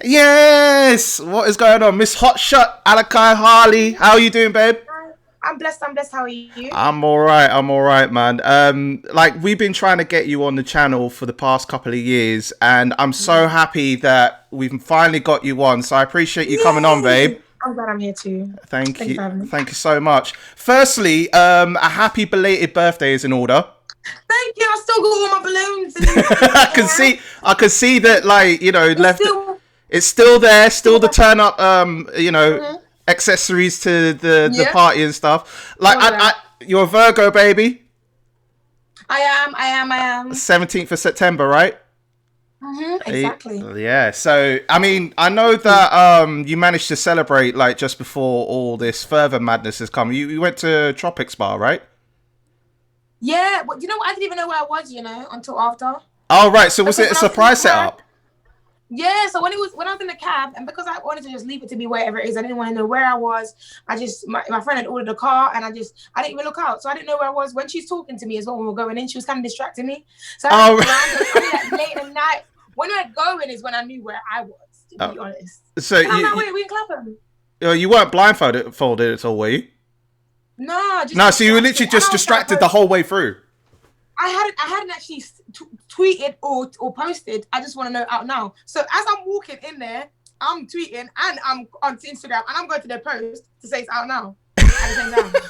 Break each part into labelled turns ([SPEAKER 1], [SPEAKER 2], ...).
[SPEAKER 1] Yes! What is going on? Miss Hotshot, Alicai Harley. How are you doing, babe?
[SPEAKER 2] Hi. I'm blessed. I'm blessed. How are you?
[SPEAKER 1] I'm alright, man. Like we've been trying to get you on the channel for the past couple of years, and I'm so
[SPEAKER 2] Mm.
[SPEAKER 1] happy that we've finally got you on. So I appreciate you coming on, babe.
[SPEAKER 2] Yay! I'm glad I'm here too.
[SPEAKER 1] Thank
[SPEAKER 2] Thank you
[SPEAKER 1] you.
[SPEAKER 2] for having me.
[SPEAKER 1] Thank you so much. Firstly, a happy belated birthday is in order.
[SPEAKER 2] Thank you. I still got all my balloons in
[SPEAKER 1] I
[SPEAKER 2] the
[SPEAKER 1] can
[SPEAKER 2] air.
[SPEAKER 1] see I can see that, like,
[SPEAKER 2] It's
[SPEAKER 1] left
[SPEAKER 2] still,
[SPEAKER 1] it's still there, still
[SPEAKER 2] still
[SPEAKER 1] the
[SPEAKER 2] there.
[SPEAKER 1] turn up
[SPEAKER 2] Mm-hmm.
[SPEAKER 1] accessories to the
[SPEAKER 2] Yeah.
[SPEAKER 1] party and stuff. Like
[SPEAKER 2] All of
[SPEAKER 1] I
[SPEAKER 2] that.
[SPEAKER 1] you're a Virgo, baby.
[SPEAKER 2] I am. I am. I am.
[SPEAKER 1] 17th of September, right?
[SPEAKER 2] Exactly.
[SPEAKER 1] Yeah. So I mean, I know that you managed to celebrate like just before all this further madness has come. You went to Tropics Bar, right?
[SPEAKER 2] Yeah. But you know what? I didn't even know where I was. Until after.
[SPEAKER 1] Oh, right. So was
[SPEAKER 2] Because
[SPEAKER 1] it a
[SPEAKER 2] when I was in the
[SPEAKER 1] surprise
[SPEAKER 2] cab,
[SPEAKER 1] setup?
[SPEAKER 2] yeah. So when I was in the cab, and because I wanted to just leave it to be wherever it is, I didn't want to know where I was. My friend had ordered a car, and I didn't even look out, so I didn't know where I was. When she's talking to me as well when we were going in, she was kind of distracting me, so I didn't
[SPEAKER 1] Oh,
[SPEAKER 2] look around. So only like late at night when we were going is when I knew where I was, to
[SPEAKER 1] oh.
[SPEAKER 2] be honest.
[SPEAKER 1] So
[SPEAKER 2] And I'm like, wait, we in Clapham?
[SPEAKER 1] you weren't blindfolded at all, were you?
[SPEAKER 2] No, just
[SPEAKER 1] No. So you were
[SPEAKER 2] distracted,
[SPEAKER 1] literally
[SPEAKER 2] and
[SPEAKER 1] just
[SPEAKER 2] I was like,
[SPEAKER 1] distracted the
[SPEAKER 2] but
[SPEAKER 1] whole way through.
[SPEAKER 2] I hadn't actually tweeted or posted. I just want to know out now. So as I'm walking in there, I'm tweeting and I'm on Instagram and I'm going to their post to say it's out now at the same time.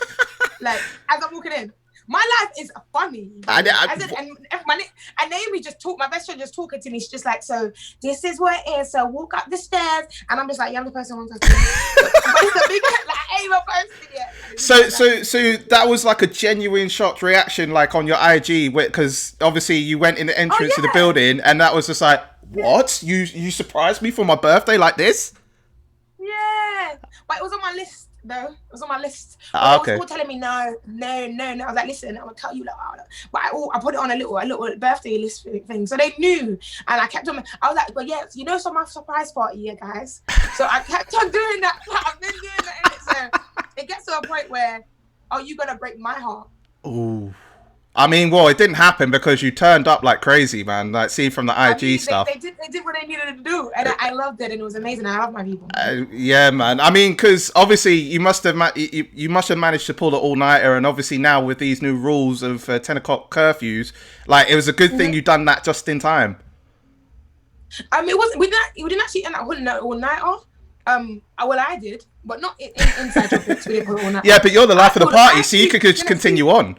[SPEAKER 2] Like as I'm walking in, my life is funny. And Naomi just talked. My best friend just talking to me. She's just like, so this is what it is. So walk up the stairs, and I'm just like, yeah, I'm the person who wants to. But it's a big like I ain't even posted yet.
[SPEAKER 1] So that was like a genuine shocked reaction, like on your IG, because obviously you went in the
[SPEAKER 2] Oh
[SPEAKER 1] entrance to the
[SPEAKER 2] yeah,
[SPEAKER 1] building, and that was just like,
[SPEAKER 2] yeah,
[SPEAKER 1] what? You surprised me for my birthday like this?
[SPEAKER 2] yeah. But it was on my list though. It was on my list. But they
[SPEAKER 1] Ah,
[SPEAKER 2] was
[SPEAKER 1] okay.
[SPEAKER 2] all telling me no, no, no, no. I was like, listen, I'm gonna tell you that. But I put it on a little birthday list thing, so they knew. And I kept on. I was like, but yeah, so my surprise party, yeah, guys. So I kept on doing that. I've been doing that. So it gets to a point where, are you gonna break my heart?
[SPEAKER 1] Ooh. I mean, well, it didn't happen because you turned up like crazy, man. Like, see from the
[SPEAKER 2] I
[SPEAKER 1] IG
[SPEAKER 2] mean,
[SPEAKER 1] stuff.
[SPEAKER 2] they did what they needed to do, and I loved it, and it was amazing. I love my people.
[SPEAKER 1] Yeah, man. I mean, because obviously you must have managed to pull the all nighter, and obviously now with these new rules of 10 o'clock curfews, like it was a good thing
[SPEAKER 2] Mm-hmm.
[SPEAKER 1] you done that just in time.
[SPEAKER 2] I mean, it wasn't. We didn't actually end up putting it all night off. Well, I did, but not inside topics. We didn't put it all night
[SPEAKER 1] Yeah,
[SPEAKER 2] off.
[SPEAKER 1] but you're the
[SPEAKER 2] I
[SPEAKER 1] life of the
[SPEAKER 2] pulled.
[SPEAKER 1] party,
[SPEAKER 2] I
[SPEAKER 1] so you
[SPEAKER 2] actually,
[SPEAKER 1] could just
[SPEAKER 2] you know, see,
[SPEAKER 1] continue on.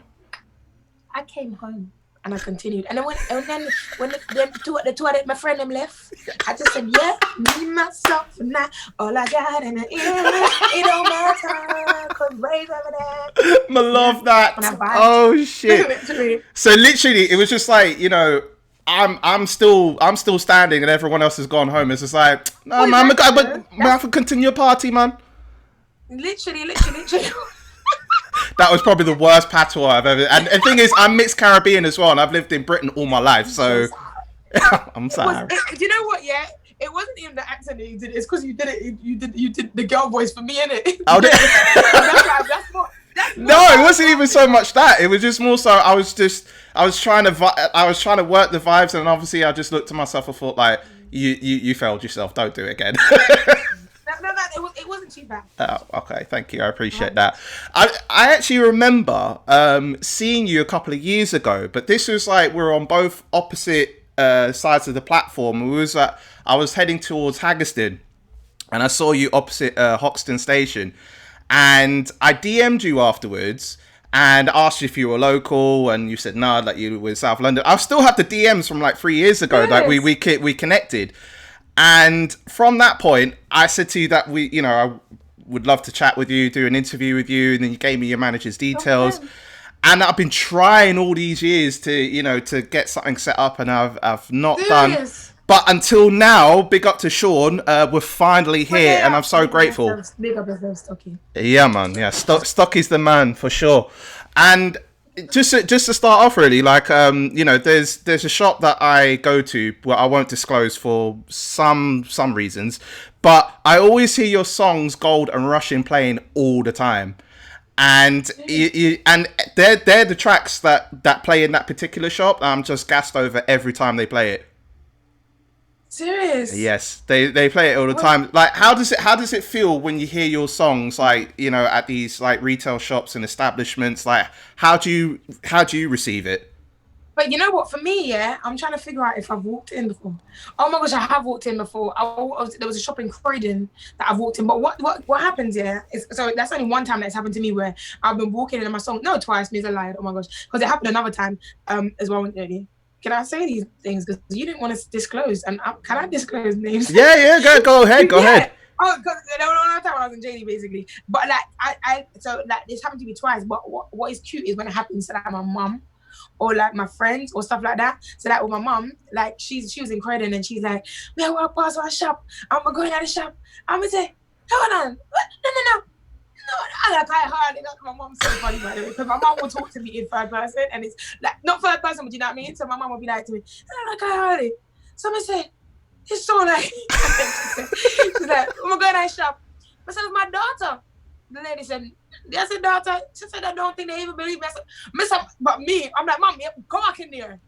[SPEAKER 2] I came home and I continued, and then when the two of them, my friend them left, I just said, yeah, me myself and I, all I got in the ear, it don't matter, 'cause raise over there.
[SPEAKER 1] I
[SPEAKER 2] Yeah,
[SPEAKER 1] love
[SPEAKER 2] when I
[SPEAKER 1] that.
[SPEAKER 2] vibed,
[SPEAKER 1] Oh shit.
[SPEAKER 2] literally.
[SPEAKER 1] So literally, it was just like I'm still standing, and everyone else has gone home. It's just like, no,
[SPEAKER 2] Oh,
[SPEAKER 1] man,
[SPEAKER 2] exactly.
[SPEAKER 1] but
[SPEAKER 2] Though.
[SPEAKER 1] man, I can continue a party, man.
[SPEAKER 2] Literally.
[SPEAKER 1] That was probably the worst patois I've ever. And the thing is, I'm mixed Caribbean as well, and I've lived in Britain all my life,
[SPEAKER 2] I'm so
[SPEAKER 1] so
[SPEAKER 2] sorry.
[SPEAKER 1] I'm
[SPEAKER 2] It was.
[SPEAKER 1] sorry.
[SPEAKER 2] Do you know what? Yeah, it wasn't even the accent that you did. It's because you did it. You did the girl voice for me, innit?
[SPEAKER 1] Oh,
[SPEAKER 2] Yeah. So that's why. That's more.
[SPEAKER 1] no, it
[SPEAKER 2] Why I was
[SPEAKER 1] wasn't even so
[SPEAKER 2] laughing.
[SPEAKER 1] much that. It was just more so I was trying to work the vibes, and obviously I just looked to myself and thought like, you failed yourself. Don't do it again.
[SPEAKER 2] No. It wasn't too bad.
[SPEAKER 1] Oh, okay, thank you. I appreciate
[SPEAKER 2] Right.
[SPEAKER 1] that. I actually remember seeing you a couple of years ago, but this was like we were on both opposite sides of the platform. I was heading towards Haggerston, and I saw you opposite Hoxton Station, and I DM'd you afterwards and asked you if you were local, and you said no, that you were South London. I still have the DMs from like 3 years ago, like
[SPEAKER 2] Yes.
[SPEAKER 1] we connected. And from that point, I said to you that I would love to chat with you, do an interview with you, and then you gave me your manager's details.
[SPEAKER 2] Okay.
[SPEAKER 1] And I've been trying all these years to get something set up, and I've not done.
[SPEAKER 2] Serious.
[SPEAKER 1] But until now, big up to Sean, we're finally
[SPEAKER 2] But
[SPEAKER 1] here, and
[SPEAKER 2] yeah,
[SPEAKER 1] I'm so grateful.
[SPEAKER 2] big up yourself, Stocky.
[SPEAKER 1] Yeah, man. Yeah, Stock is the man for sure. And just to start off, really, like there's a shop that I go to, well, I won't disclose for some reasons, but I always hear your songs Gold and Rushing playing all the time, and and they're the tracks that play in that particular shop. I'm just gassed over every time they play it.
[SPEAKER 2] Serious.
[SPEAKER 1] Yes, they play it all the
[SPEAKER 2] What?
[SPEAKER 1] time. Like, how does it feel when you hear your songs, like, at these like retail shops and establishments? Like, how do you receive it?
[SPEAKER 2] But you know what? For me, yeah, I'm trying to figure out if I've walked in before. Oh my gosh, I have walked in before. There was a shop in Croydon that I've walked in. But what happens? Yeah, so that's only one time that's happened to me where I've been walking in and my song. No, twice. Means I lied. Oh my gosh, because it happened another time. As well. Can I say these things? Because you didn't want to disclose, and can I disclose names?
[SPEAKER 1] Yeah, yeah, go ahead, go
[SPEAKER 2] Yeah.
[SPEAKER 1] ahead.
[SPEAKER 2] Oh, because no time when I was in JD basically. But like so like this happened to me twice. But what is cute is when it happens to like my mum or like my friends or stuff like that. So like with my mum, like she was in Croydon and she's like, "Me I walk past our shop. I'm going to the shop. I'm gonna say, hold on, what? No. Alicai Harley. That's my mom's so funny by the way, because my mom will talk to me in third person, and it's like not third person, but you know what I mean. So my mom will be like to me, Alicai Harley. So I say, it's so like, she's like, I'm gonna go to that shop. I said, it's my daughter. The lady said, that's a daughter. She said, I don't think they even believe me. I said, but me, I'm like, Mom, go back in there.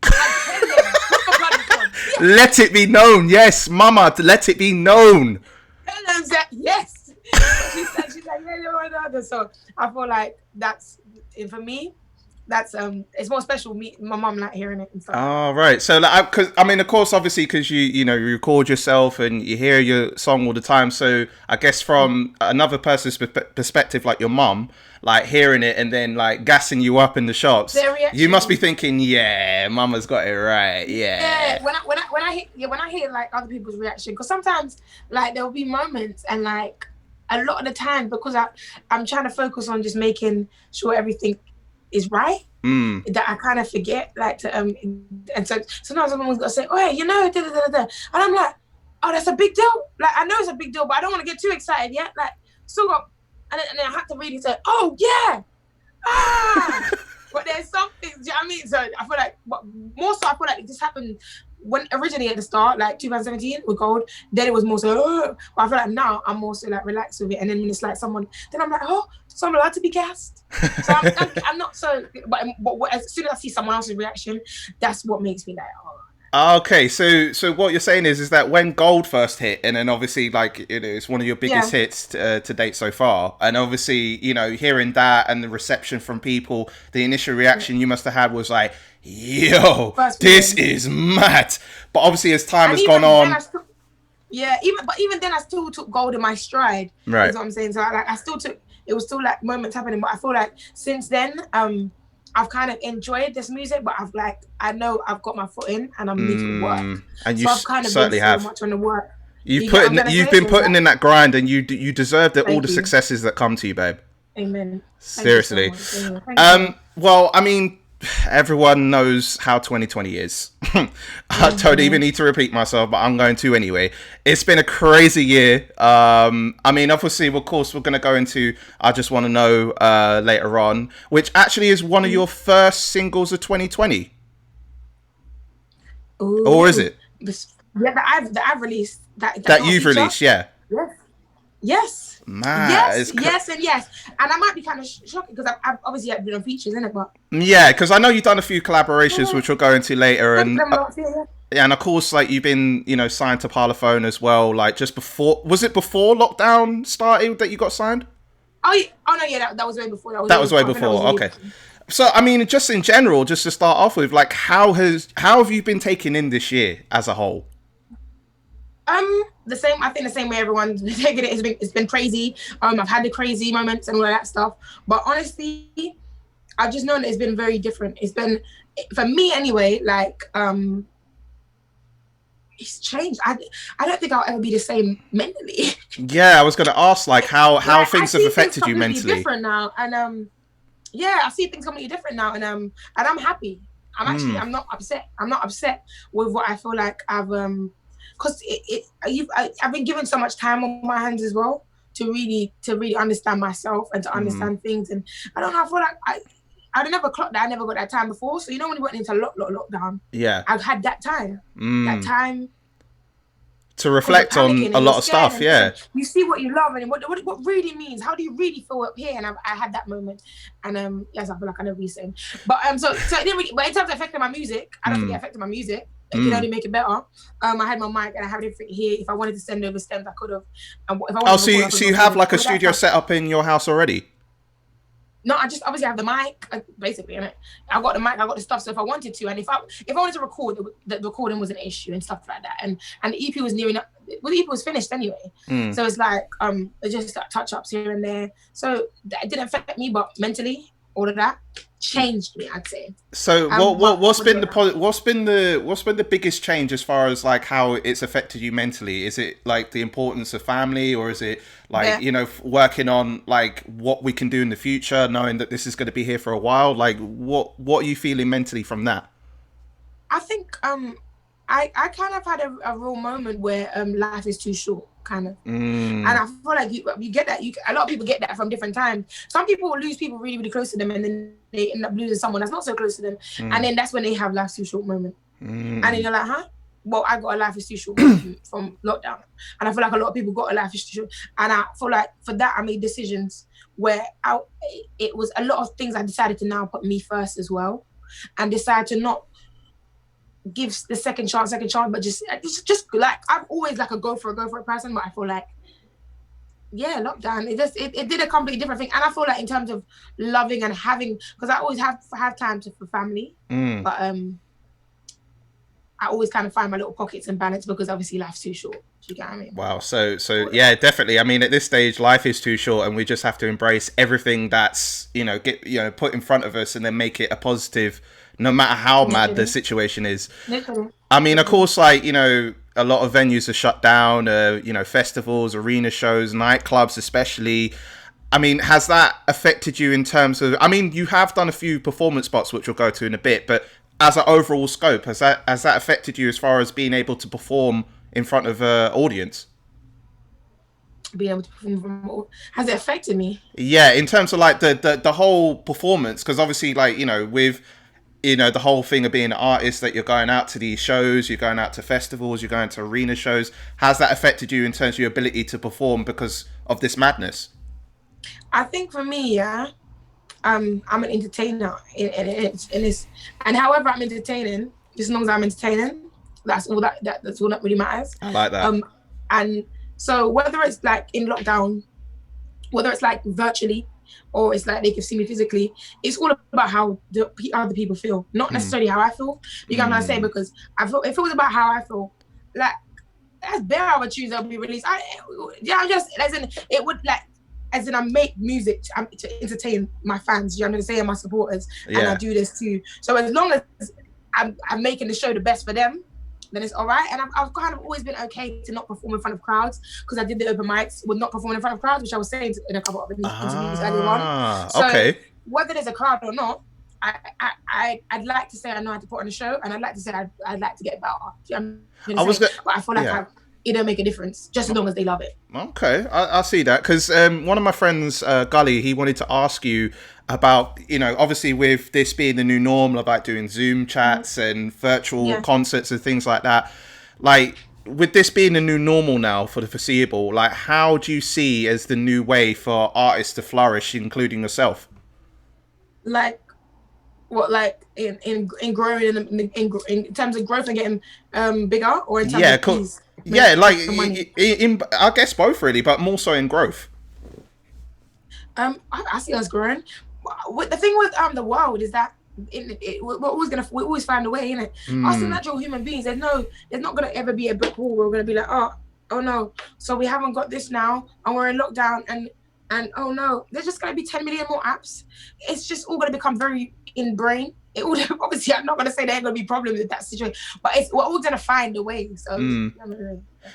[SPEAKER 1] Let it be known, yes, Mama. Let it be known.
[SPEAKER 2] And I said, yes. She's like, yeah, you're my daughter. So I feel like that's, and for me, that's it's more special. My mom like hearing it and stuff.
[SPEAKER 1] Oh, right. So, like, because I mean, of course, obviously, because you record yourself and you hear your song all the time. So, I guess from another person's perspective, like your mum, like hearing it and then like gassing you up in the shops, you must be thinking, yeah, Mama's got it right. Yeah.
[SPEAKER 2] Yeah. When I hear like other people's reaction, because sometimes like there will be moments and like a lot of the time because I'm trying to focus on just making sure everything is right, that I kind of forget like to and so sometimes someone's got to say, oh hey, and I'm like, oh, that's a big deal. Like I know it's a big deal, but I don't want to get too excited yet. Like still got, and then I have to really say, oh yeah, but there's some things, do you know what I mean? So I feel like, but more so I feel like it just happened when originally at the start, like 2017 with Gold, then it was more so, but I feel like now I'm more so like relaxed with it. And then when it's like someone, then I'm like, oh, so I'm allowed to be gassed. So I'm not so, but as soon as I see someone else's reaction, that's what makes me like, oh.
[SPEAKER 1] Okay, so what you're saying is that when Gold first hit, and then obviously like it's one of your biggest hits to date so far, and obviously hearing that and the reception from people, the initial reaction you must have had was like, yo, this is mad. But obviously as time has gone on,
[SPEAKER 2] even then I still took Gold in my stride.
[SPEAKER 1] Right.
[SPEAKER 2] Is what I'm saying. So I still took. It was still like moments happening, but I feel like since then, I've kind of enjoyed this music, but I know I've got my foot in and I'm need to work.
[SPEAKER 1] And you
[SPEAKER 2] so I've kind of
[SPEAKER 1] certainly
[SPEAKER 2] been so much on the work.
[SPEAKER 1] You've been putting in that grind, and you deserve all the successes that come to you, babe.
[SPEAKER 2] Amen.
[SPEAKER 1] Seriously.
[SPEAKER 2] So
[SPEAKER 1] well, I mean, everyone knows how 2020 is. I don't even need to repeat myself, but I'm going to anyway. It's been a crazy year. I mean, obviously, of course, we're going to go into I Just Want to Know later on, which actually is one of your first singles of 2020.
[SPEAKER 2] Ooh.
[SPEAKER 1] Or is it?
[SPEAKER 2] Yeah, that I've released.
[SPEAKER 1] That you've released, yeah.
[SPEAKER 2] Yes.
[SPEAKER 1] Man,
[SPEAKER 2] yes, and yes. And I might be kind of shocked because I've obviously been on features, innit? But
[SPEAKER 1] yeah, because I know you've done a few collaborations, which we'll go into later, and and of course, like you've been, signed to Parlophone as well. Like just before, was it before lockdown started that you got signed?
[SPEAKER 2] Oh no, yeah, that was way before.
[SPEAKER 1] That was way before. Okay. So I mean, just in general, just to start off with, like, how have you been taken in this year as a whole?
[SPEAKER 2] The same. I think the same way everyone's been taking it. It's been crazy. I've had the crazy moments and all of that stuff. But honestly, I've just known that it's been very different. It's been, for me anyway, like it's changed. I don't think I'll ever be the same mentally.
[SPEAKER 1] Yeah, I was going to ask like how things have affected you mentally.
[SPEAKER 2] Different now, and I see things completely different now, and I'm happy. I'm not upset. I'm not upset with what I feel like I've because I've been given so much time on my hands as well to really understand myself and to understand things, and I don't know. I feel like I never clocked that. I never got that time before. So when we went into lockdown, I've had that time. That time
[SPEAKER 1] to reflect on a lot of stuff. Yeah,
[SPEAKER 2] you see what you love and what really means. How do you really feel up here? And I had that moment, and yes, I feel like I never be the same. But so it didn't really. But in terms of affecting my music, I don't think it affected my music. it can only make it better. I had my mic and I have everything here. If I wanted to send over stems, I could have. And if I wanted
[SPEAKER 1] So you have like a studio set up in your house already?
[SPEAKER 2] No, I just obviously have the mic, basically, innit? I got the mic, I got the stuff. So if I wanted to, and if I wanted to record, the recording was an issue and stuff like that. And the EP was nearing up. Well, the EP was finished anyway. So it's like it's just like touch ups here and there. So it didn't affect me, but mentally, all of that changed me, I'd say.
[SPEAKER 1] So what's been the biggest change as far as like how it's affected you mentally? Is it like the importance of family, or is it like working on like what we can do in the future, knowing that this is going to be here for a while? Like what are you feeling mentally from that?
[SPEAKER 2] I think I kind of had a real moment where life is too short, kind of. And I feel like you get that. A lot of people get that from different times. Some people will lose people really, really close to them, and then they end up losing someone that's not so close to them. And then that's when they have life's too short moment. And then you're like, huh? Well, I got a life is too short from lockdown. And I feel like a lot of people got a life is too short. And I feel like for that, I made decisions where it was a lot of things I decided to now put me first as well. And decide to not give the second chance, but just like I'm always like a go for a person, but I feel like lockdown it did a completely different thing. And I feel like in terms of loving and having, because I always have time for family, but I always kind of find my little pockets and balance, because obviously life's too short. Do you get what I mean?
[SPEAKER 1] Wow. So yeah, definitely. I mean, at this stage, life is too short, and we just have to embrace everything that's put in front of us, and then make it a positive, no matter how mad the situation is. I mean, of course, like, a lot of venues are shut down, festivals, arena shows, nightclubs especially. I mean, has that affected you in terms of, I mean, you have done a few performance spots, which we'll go to in a bit, but as an overall scope, has that affected you as far as being able to perform in front of an audience?
[SPEAKER 2] Being able to perform, has it affected me?
[SPEAKER 1] Yeah, in terms of like the whole performance, because obviously, like, with the whole thing of being an artist, that you're going out to these shows, you're going out to festivals, you're going to arena shows. Has that affected you in terms of your ability to perform because of this madness?
[SPEAKER 2] I think for me, I'm an entertainer, and however I'm entertaining, just as long as I'm entertaining, that's all that's all that really matters.
[SPEAKER 1] I like that.
[SPEAKER 2] And so whether it's like in lockdown, whether it's like virtually, or it's like they can see me physically, it's all about how the other people feel, not necessarily how I feel. You get what I'm saying? Because I feel if it was about how I feel, like that's bare hour tunes that'll be released. I make music to entertain my fans. You know what I'm saying? My supporters, and I do this too. So as long as I'm making the show the best for them, then it's all right. And I've kind of always been okay to not perform in front of crowds, because I did the open mics with not performing in front of crowds, which I was saying in a couple of interviews earlier on. So whether there's a crowd or not, I'd like to say I know how to put on a show, and I'd like to say I'd like to get better. You know what I'm saying? But I feel like it don't make a difference, just as long as they love it.
[SPEAKER 1] Okay, I see that, because one of my friends, Gully, he wanted to ask you about, obviously with this being the new normal, about doing Zoom chats and virtual concerts and things like that. Like, with this being the new normal now for the foreseeable, like, how do you see as the new way for artists to flourish, including yourself?
[SPEAKER 2] Like, what, like in growing in terms of growth and getting bigger, or in terms of peace?
[SPEAKER 1] Yeah, like in I guess both really, but more so in growth.
[SPEAKER 2] I see us growing. The thing with the world is that we're always find a way, innit? Us as natural human beings, there's not gonna ever be a brick wall where we're gonna be like, oh no, so we haven't got this now, and we're in lockdown, and oh no, there's just gonna be 10 million more apps. It's just all gonna become very ingrained. It would obviously, I'm not gonna say there ain't gonna be problems with that situation, but we're all gonna find a way. So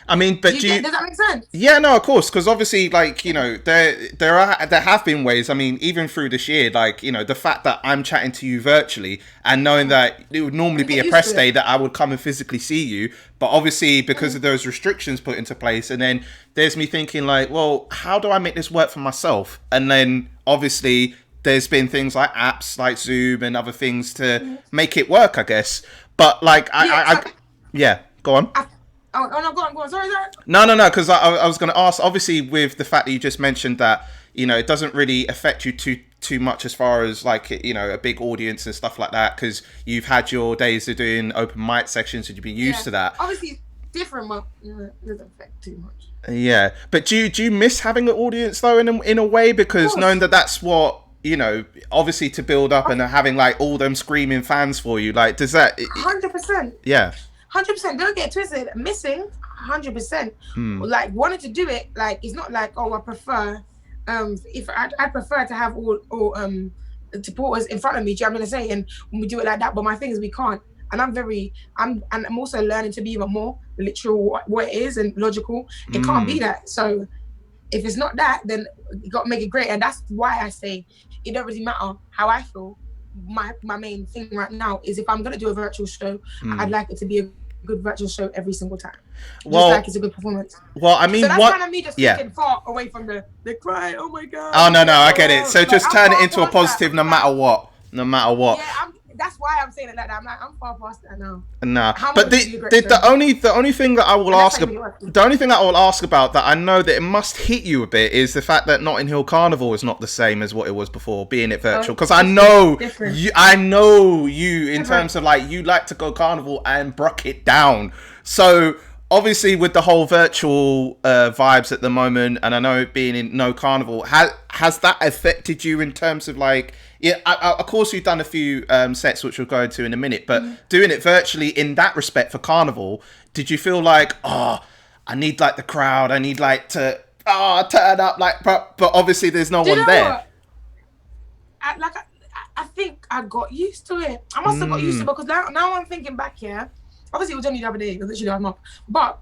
[SPEAKER 1] I mean, but
[SPEAKER 2] does that make sense?
[SPEAKER 1] Yeah, no, of course, because obviously, like, there have been ways. I mean, even through this year, like, the fact that I'm chatting to you virtually, and knowing that it would normally be a press day that I would come and physically see you, but obviously because of those restrictions put into place, and then there's me thinking like, well, how do I make this work for myself? And then obviously there's been things like apps like Zoom and other things to make it work, I guess. But like, go on.
[SPEAKER 2] Oh no, go on. Sorry.
[SPEAKER 1] No, because I was going to ask, obviously, with the fact that you just mentioned that, it doesn't really affect you too much as far as like, you know, a big audience and stuff like that, because you've had your days of doing open mic sections and you've been used to that.
[SPEAKER 2] Obviously it's different, but it doesn't affect too much.
[SPEAKER 1] Yeah, but do you miss having an audience though in a way, because knowing that that's what, you know, obviously to build up and having like all them screaming fans for you, like does that
[SPEAKER 2] 100%?
[SPEAKER 1] Yeah,
[SPEAKER 2] 100%. Don't get twisted. Missing 100%. Like wanting to do it, like it's not like, oh, I prefer if I prefer to have all supporters in front of me, do you know what I'm gonna say? And when we do it like that, but my thing is we can't. And I'm also learning to be even more literal what it is and logical. It can't be that. So if it's not that, then you got to make it great. And that's why I say it don't really matter how I feel. My main thing right now is if I'm gonna do a virtual show, I'd like it to be a good virtual show every single time. Just like it's a good performance.
[SPEAKER 1] Well, I mean,
[SPEAKER 2] so that's kind of me just thinking far away from the cry. Oh my god.
[SPEAKER 1] Oh no, I get it. So like, just turn it into a positive, no matter what. No matter what.
[SPEAKER 2] Yeah, that's why I'm saying it like that. I'm like, I'm far past that now.
[SPEAKER 1] Nah, but the only thing that I will ask about that I know that it must hit you a bit is the fact that Notting Hill Carnival is not the same as what it was before, being it virtual. Because I know you in terms of like you like to go carnival and brook it down. So obviously with the whole virtual vibes at the moment, and I know being in no carnival, has that affected you in terms of like? Yeah, of course you've done a few sets which we'll go into in a minute, but doing it virtually in that respect for Carnival, did you feel like, I need like the crowd, I need like to turn up, like, but obviously there's no one there.
[SPEAKER 2] I think I got used to it. I must have got used to it because now I'm thinking back here. Obviously it was only the other day, it was literally last month, but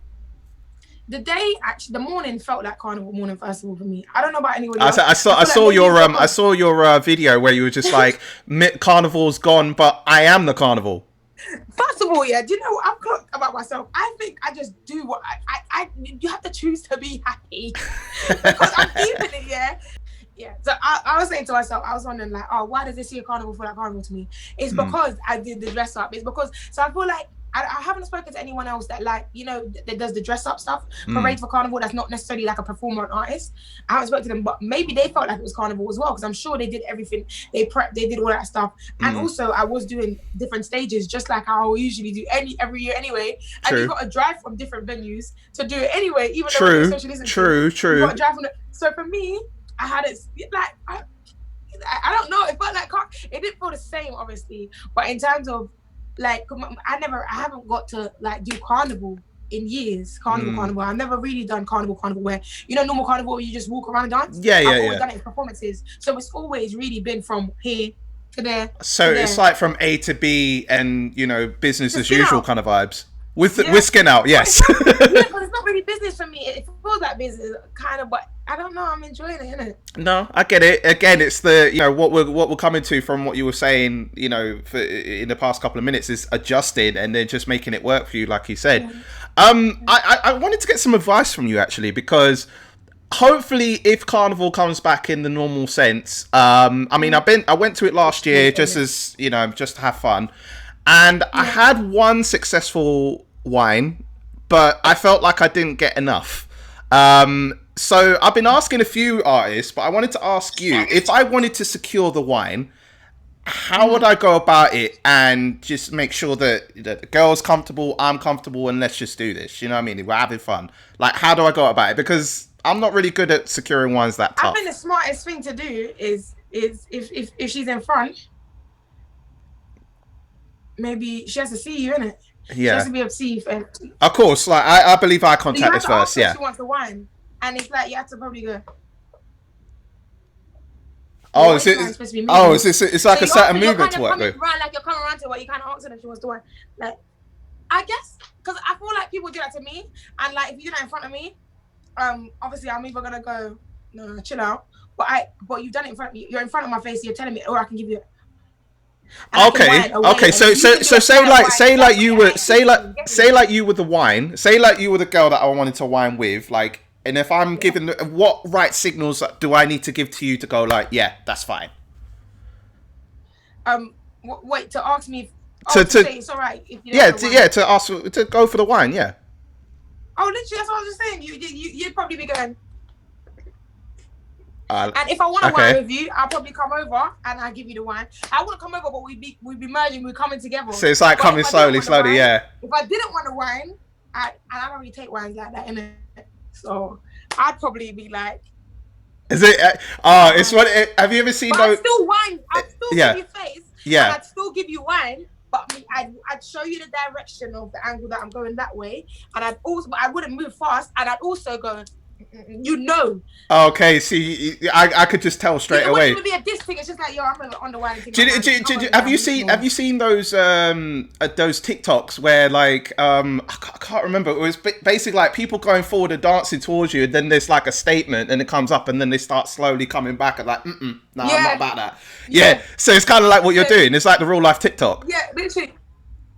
[SPEAKER 2] the day, actually, the morning felt like Carnival morning festival for me. I don't know about anyone else.
[SPEAKER 1] I saw your video where you were just like, Carnival's gone, but I am the Carnival.
[SPEAKER 2] First of all, yeah, do you know what I've got about myself? I think I just do what you have to choose to be happy because I'm feeling it, yeah. Yeah, so I was saying to myself, I was wondering like, why does this year Carnival feel like Carnival to me? It's because I did the dress up. It's because, so I feel like I haven't spoken to anyone else that like, you know, that does the dress up stuff, parade for Carnival, that's not necessarily like a performer or an artist. I haven't spoken to them, but maybe they felt like it was Carnival as well, because I'm sure they did everything. They prepped, they did all that stuff. And also I was doing different stages, just like how I usually do every year anyway. And you've got to drive from different venues to do it anyway, even though it's social distancing. True. You've got to drive from so for me, I had it like, I don't know, it felt like, it didn't feel the same obviously, but in terms of like, I haven't got to like do Carnival in years. Carnival. I've never really done Carnival where, you know, normal Carnival where you just walk around and dance. I've always done it in performances. So it's always really been from here to there.
[SPEAKER 1] So it's like from A to B and, you know, business as usual kind of vibes. With skin out, yes.
[SPEAKER 2] Yeah, but it's not really business for me. It feels like business, kind of, but I don't know. I'm enjoying it, innit?
[SPEAKER 1] No, I get it. Again, it's the, you know, what we're coming to from what you were saying, you know, in the past couple of minutes is adjusting and then just making it work for you, like you said. I wanted to get some advice from you actually, because hopefully if Carnival comes back in the normal sense, I mean, I went to it last year just as, you know, just to have fun. And I had one successful whine, but I felt like I didn't get enough. So I've been asking a few artists, but I wanted to ask you, if I wanted to secure the whine, how would I go about it and just make sure that the girl's comfortable, I'm comfortable, and let's just do this? You know what I mean? We're having fun. Like, how do I go about it? Because I'm not really good at securing wines that tough.
[SPEAKER 2] I think the smartest thing to do is if she's in front, maybe she has to see you, innit?
[SPEAKER 1] Yeah.
[SPEAKER 2] She has to be able to see you.
[SPEAKER 1] Of course, like I believe eye contact is first. Yeah.
[SPEAKER 2] She wants the wine, and it's like you have to probably go.
[SPEAKER 1] Oh, is it? Oh, is this? It's like so a certain movement to work with.
[SPEAKER 2] Right, like you're coming around to what you kind of answer if she wants the wine. Like, I guess because I feel like people do that to me, and like if you do that in front of me, obviously I'm either gonna go no, chill out, but you've done it in front of me. You're in front of my face. You're telling me, or I can give you.
[SPEAKER 1] Okay. So say like you were the wine. Say like you were the girl that I wanted to wine with. Like, and if I'm giving what right signals do I need to give to you to go like, yeah, that's fine.
[SPEAKER 2] Wait to ask me. To say it's all right. If you
[SPEAKER 1] to ask to go for the wine. Yeah.
[SPEAKER 2] Oh, literally, that's what I was just saying. You'd probably be going. And if I want a
[SPEAKER 1] okay.
[SPEAKER 2] wine with you, I'll probably come over and I'll give you the wine. I wouldn't come over, but we'd be merging, we're coming together.
[SPEAKER 1] So it's like coming slowly,
[SPEAKER 2] wine,
[SPEAKER 1] yeah.
[SPEAKER 2] If I didn't want a wine, and I don't really take wines like that, innit? So I'd probably be like,
[SPEAKER 1] is it? It's what. Have you ever seen
[SPEAKER 2] but
[SPEAKER 1] those?
[SPEAKER 2] I'd still wine. I'd still give you face.
[SPEAKER 1] Yeah.
[SPEAKER 2] And I'd still give you wine. But I'd show you the direction of the angle that I'm going that way, and but I wouldn't move fast, and I'd also go, you know.
[SPEAKER 1] Okay, see, I could just tell straight away.
[SPEAKER 2] It wouldn't be a diss thing. It's just like, yo, I'm on the wine thing.
[SPEAKER 1] Have you seen those TikToks where like I can't remember. It was basically like people going forward and dancing towards you, and then there's like a statement, and it comes up, and then they start slowly coming back and like, I'm not about that. Yeah. So it's kind of like what you're doing. It's like the real life TikTok.
[SPEAKER 2] Yeah, literally.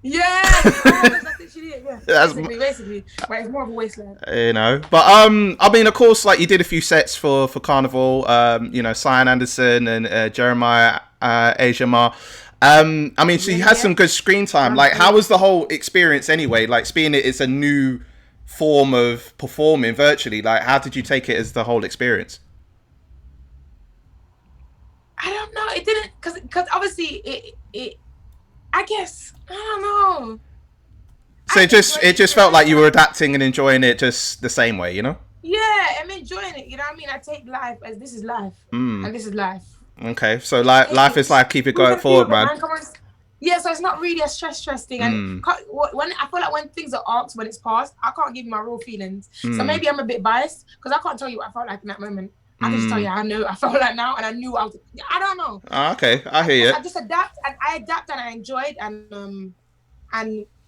[SPEAKER 2] Yeah, that's literally it. Yeah, basically, but it's more of a wasteland.
[SPEAKER 1] You know, but I mean, of course, like you did a few sets for Carnival. You know, Cyan Anderson and Jeremiah M.I.A. I mean, so you had some good screen time. Like, how was the whole experience anyway? Like, seeing it's a new form of performing virtually. Like, how did you take it as the whole experience?
[SPEAKER 2] I don't know. It didn't, because obviously it. I guess I don't know.
[SPEAKER 1] So it just felt like you were adapting and enjoying it just the same way, you know?
[SPEAKER 2] Yeah, I'm enjoying it. You know what I mean? I take life as this is life, and this is life.
[SPEAKER 1] Okay, so life is like keep it going forward, man.
[SPEAKER 2] Yeah, so it's not really a stress thing. And when I feel like when things are asked, when it's past, I can't give you my real feelings. So maybe I'm a bit biased because I can't tell you what I felt like in that moment. I can just tell you I know I felt like now, and I knew I don't know.
[SPEAKER 1] Okay, I hear you.
[SPEAKER 2] I just adapt, and I enjoyed, and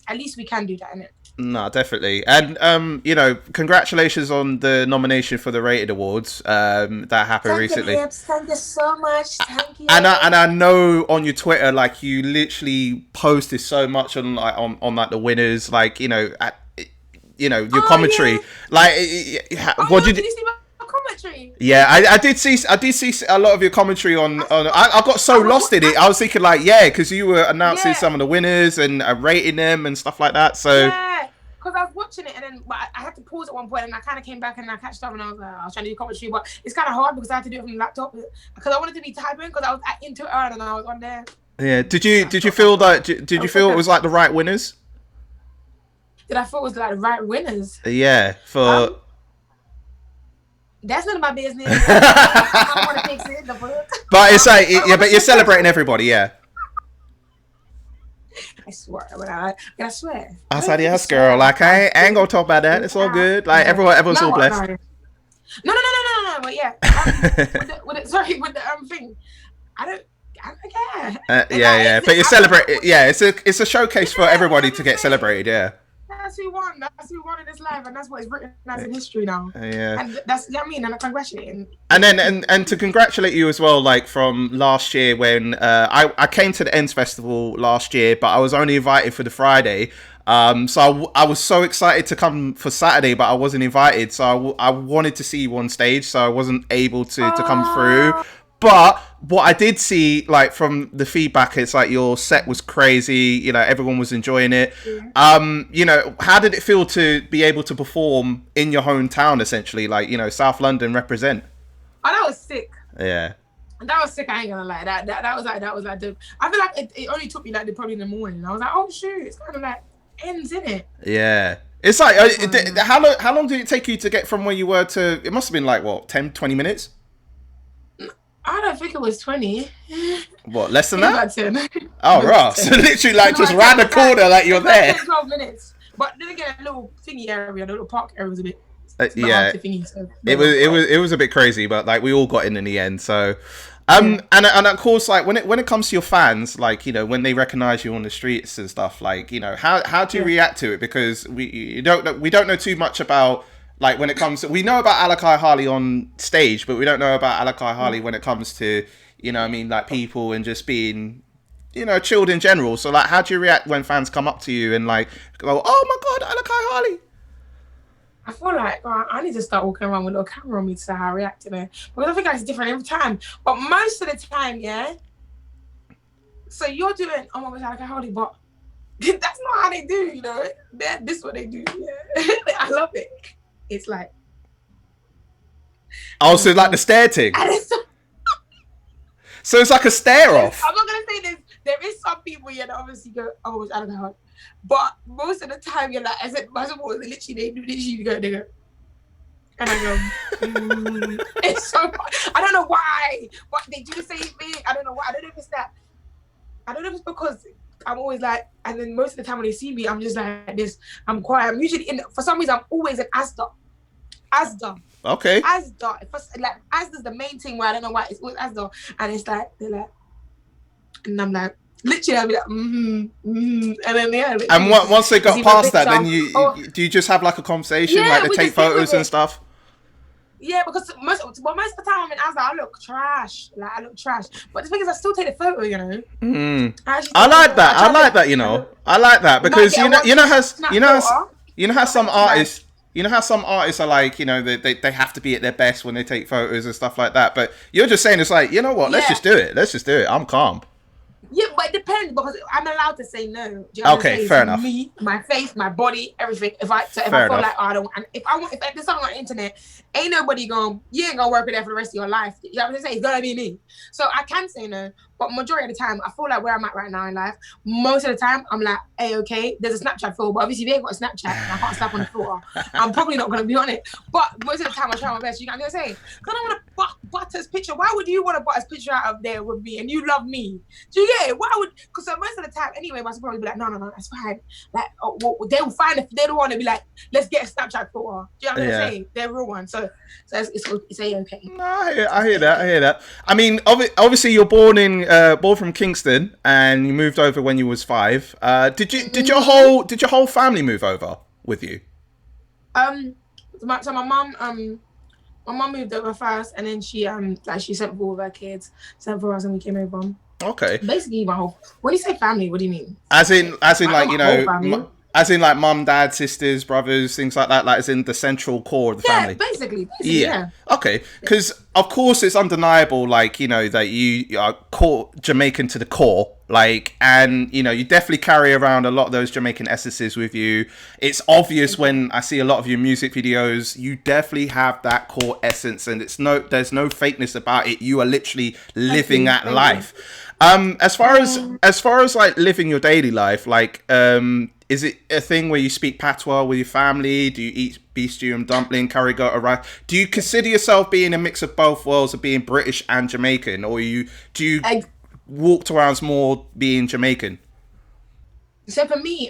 [SPEAKER 2] at least we can do that, innit?
[SPEAKER 1] No, definitely. And you know, congratulations on the nomination for the Rated Awards. That happened recently.
[SPEAKER 2] Thank you so much. Thank you.
[SPEAKER 1] And I know on your Twitter, like you literally posted so much on like the winners, like your commentary.
[SPEAKER 2] Yeah.
[SPEAKER 1] Like, what did you see my commentary? Yeah, I did see a lot of your commentary on. I got so lost in it. I was thinking like, because you were announcing some of the winners and rating them and stuff like that. So
[SPEAKER 2] yeah, because I was watching it and then I had to pause at one point and I kind of came back and I catched up and I was like, I was trying to do commentary, but it's kind of hard because I had to do it from the laptop because I wanted to be typing because I was into it and I was on there. Yeah. Did you feel that? Did you feel it was like the right winners? Did I feel it was like the right winners?
[SPEAKER 1] Yeah, for.
[SPEAKER 2] That's none of my business. I don't want to fix it.
[SPEAKER 1] But it's like, but you're celebrating everybody, yeah.
[SPEAKER 2] I swear, I swear.
[SPEAKER 1] I said yes, girl. Like I ain't gonna talk about that. It's all good. Like everyone's all blessed.
[SPEAKER 2] No. But yeah, with the thing, I don't care.
[SPEAKER 1] Yeah. But you celebrate. Yeah, it's a showcase for everybody to get celebrated. Yeah.
[SPEAKER 2] That's who won. That's who won in this life, and that's what is written as in history now.
[SPEAKER 1] Yeah,
[SPEAKER 2] and that's what I mean. And I congratulate him.
[SPEAKER 1] And then and to congratulate you as well, like from last year when I came to the Ends Festival last year, but I was only invited for the Friday. So I was so excited to come for Saturday, but I wasn't invited. So I wanted to see you on stage, so I wasn't able to come through. But what I did see, like from the feedback, it's like your set was crazy. You know, everyone was enjoying it. Yeah. You know, how did it feel to be able to perform in your hometown, essentially? Like, you know, South London represent.
[SPEAKER 2] Oh, that was sick.
[SPEAKER 1] Yeah.
[SPEAKER 2] That was sick. I ain't gonna lie. That was like the. I feel like it only took me like probably in the morning. I was like, oh shoot, it's kind of like ends in it.
[SPEAKER 1] Yeah. It's like how long did it take you to get from where you were to? It must have been like what 10, 20 minutes.
[SPEAKER 2] I don't think it was 20.
[SPEAKER 1] What, less than that?
[SPEAKER 2] About 10.
[SPEAKER 1] Oh, right. So literally, like, just round the corner, like you're there.
[SPEAKER 2] 10, 12 minutes. But then again, a little thingy area, the little park area was a bit.
[SPEAKER 1] Yeah.
[SPEAKER 2] Thingy, so
[SPEAKER 1] it was a bit crazy, but like we all got in the end. So, and of course, like when it comes to your fans, like you know when they recognize you on the streets and stuff, like you know how do you react to it? Because we don't know too much about. Like when it comes to, we know about Alicai Harley on stage, but we don't know about Alicai Harley when it comes to, you know what I mean, like people and just being, you know, chilled in general. So like, how do you react when fans come up to you and like go, oh my God, Alicai Harley?
[SPEAKER 2] I feel like I need to start walking around with a little camera on me to see how I react to it. Because I think it's different every time. But most of the time, yeah. So you're doing, oh my God, Alicai Harley, but that's not how they do, you know. This is what they do. Yeah. I love it. It's like,
[SPEAKER 1] Oh, so like the stare thing.
[SPEAKER 2] And it's
[SPEAKER 1] So it's like a stare off.
[SPEAKER 2] I'm not gonna say this. There is some people, yeah, that obviously go, oh, I don't know how. But most of the time, you're like, I said, most of all, they literally go, and I go, it's so fun. I don't know why, but they do the same thing. I don't know why. I don't know if it's that. I don't know if it's because I'm always like, and then most of the time when they see me, I'm just like this. I'm quiet. I'm usually for some reason, I'm always in Asda.
[SPEAKER 1] Okay.
[SPEAKER 2] Asda. Like Asda's the main thing where I don't know why it's always Asda, and it's like they're like, and I'm like, literally, I'll be like, and then yeah.
[SPEAKER 1] And once they got past that, then do you just have like a conversation, like they take photos and stuff?
[SPEAKER 2] Yeah, because most of the time I'm in Asda, I look trash. Like I look trash. But the thing is, I still take the photo, you know.
[SPEAKER 1] I like that. I like that. You know, I like that because you know how some artists. You know how some artists are like, you know, they have to be at their best when they take photos and stuff like that. But you're just saying it's like, you know what? Let's just do it. Let's just do it. I'm calm.
[SPEAKER 2] Yeah, but it depends because I'm allowed to say no. Do you know
[SPEAKER 1] okay, fair enough.
[SPEAKER 2] Me, my face, my body, everything. If I feel like I don't, and if there's something on the internet, ain't nobody you ain't gonna work with that for the rest of your life. You know what I'm saying? It's gonna be me. So I can say no, but majority of the time, I feel like where I'm at right now in life, most of the time, I'm like, hey, okay, there's a Snapchat filter, but obviously they ain't got a Snapchat and I can't slap on the filter. I'm probably not gonna be on it, but most of the time I try my best. You know what I'm saying? Because I don't want to butt his picture. Why would you want to butt his picture out of there with me and you love me? Do you get it? Why would? Because most of the time, anyway, my probably be like, no, that's fine. Like, they will find if they don't want to be like, let's get a Snapchat filter. Do you know what I'm saying? They're real one, so it's okay.
[SPEAKER 1] No, I hear that. I mean, obviously, you're born from Kingston, and you moved over when you was 5. Did your whole family move over with you?
[SPEAKER 2] So my mum moved over first, and then she sent for all of her kids, sent for us, and we came over.
[SPEAKER 1] Okay.
[SPEAKER 2] Basically, my whole. When you say family, what do you mean?
[SPEAKER 1] As in, like, you know, as in like mum, dad, sisters, brothers, things like that. Like as in the central core of the family.
[SPEAKER 2] Basically, yeah.
[SPEAKER 1] Okay, because of course it's undeniable, like, you know, that you are Jamaican to the core, like, and you know, you definitely carry around a lot of those Jamaican essences with you. It's obvious when I see a lot of your music videos, you definitely have that core essence, and there's no fakeness about it. You are literally living that life. As far as like living your daily life, like, is it a thing where you speak patois with your family? Do you eat beef stew and dumpling, curry goat or rice? Do you consider yourself being a mix of both worlds, of being British and Jamaican, or do you walk around more being Jamaican?
[SPEAKER 2] So for me,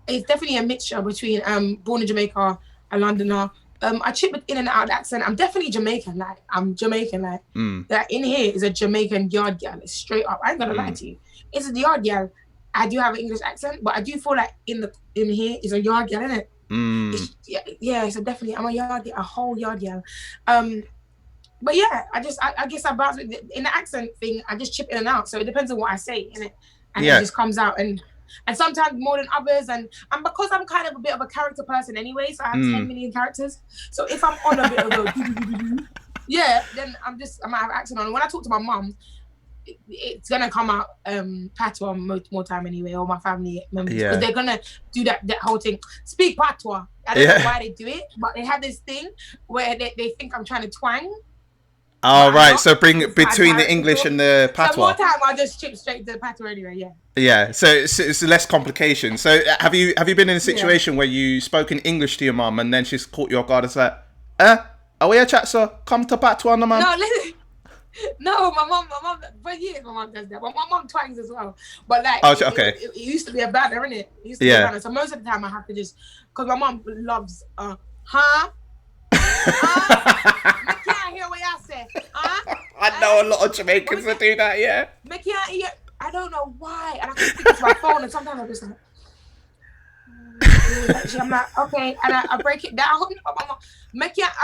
[SPEAKER 2] it's definitely a mixture between born in Jamaica and Londoner. I chip in and out of the accent. I'm definitely Jamaican. Like I'm Jamaican. Like that in here is a Jamaican yard gyal. It's straight up. I ain't gonna lie to you. It's a yard gyal. I do have an English accent, but I do feel like in here is a yard gyal, isn't it? Yeah. So definitely, I'm a yard gyal, a whole yard gyal. But yeah, I guess I bounce in the accent thing. I just chip in and out. So it depends on what I say, innit? And it just comes out and sometimes more than others, and because I'm kind of a bit of a character person anyway, so I have 10 million characters. So if I'm on a bit of a then I might have accent on. When I talk to my mum, it's gonna come out patois more time anyway, or my family members, because they're gonna do that whole thing. Speak patois. I don't know why they do it, but they have this thing where they think I'm trying to twang.
[SPEAKER 1] Oh, right. So bring it between the English and the patois.
[SPEAKER 2] So more time, I'll just chip straight to the patois anyway,
[SPEAKER 1] Yeah, so it's less complication. So have you been in a situation where you spoke in English to your mum and then she's caught you off guard and said, are we a chat, sir? Come to patois, no, man.
[SPEAKER 2] No, listen. No, my mum, for years my mum does that. But my mum twangs as well. But like, it used to be a banner, innit? It used to be a banner. So most of the time I have to just, because my mum loves, I can't hear what y'all say.
[SPEAKER 1] I know a lot of Jamaicans that do that, yeah.
[SPEAKER 2] I can't hear. I don't know why. And I can speak to my phone, and sometimes I'm just like, I'm like, okay. And I break it down. My mom, all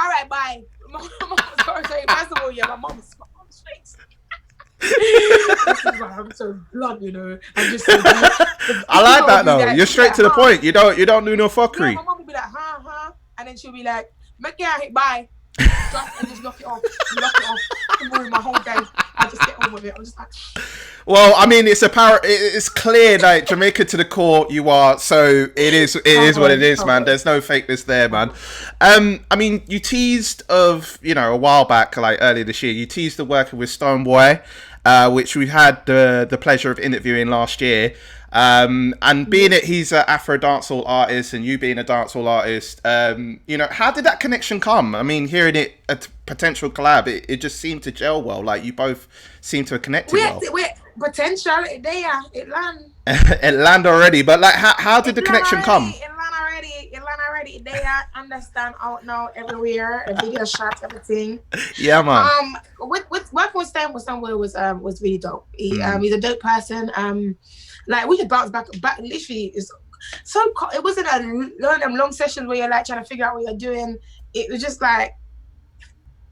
[SPEAKER 2] right, bye. My mom's saying, first of all, my mom's straight. This is why I'm so blunt, you know. I'm just so
[SPEAKER 1] I like that though. You're straight to the point. You don't do no fuckery.
[SPEAKER 2] My mom will be like, and then she'll be like, bye. just knock it off. Knock it off. Ruin my whole day. I just get on with it. I'm just like.
[SPEAKER 1] Well, I mean, it's clear, like, Jamaica to the core you are, so it is what it is, man. There's no fakeness there, man. I mean, you teased of, a while back, like earlier this year, you teased of working with Stonebwoy, which we had the pleasure of interviewing last year. And being it he's an Afro dancehall artist and you being a dancehall artist, how did that connection come? I mean, hearing it a potential collab, it just seemed to gel well. Like, you both seem to have connected well.
[SPEAKER 2] We're potential, it land.
[SPEAKER 1] It land already, but like, how did the connection come?
[SPEAKER 2] It land already. They understand out now everywhere. A video shots, everything.
[SPEAKER 1] Yeah, man.
[SPEAKER 2] With working with Stonebwoy was really dope. He's a dope person. Like, we could bounce back. Literally, it wasn't a long session where you're like trying to figure out what you're doing. It was just like,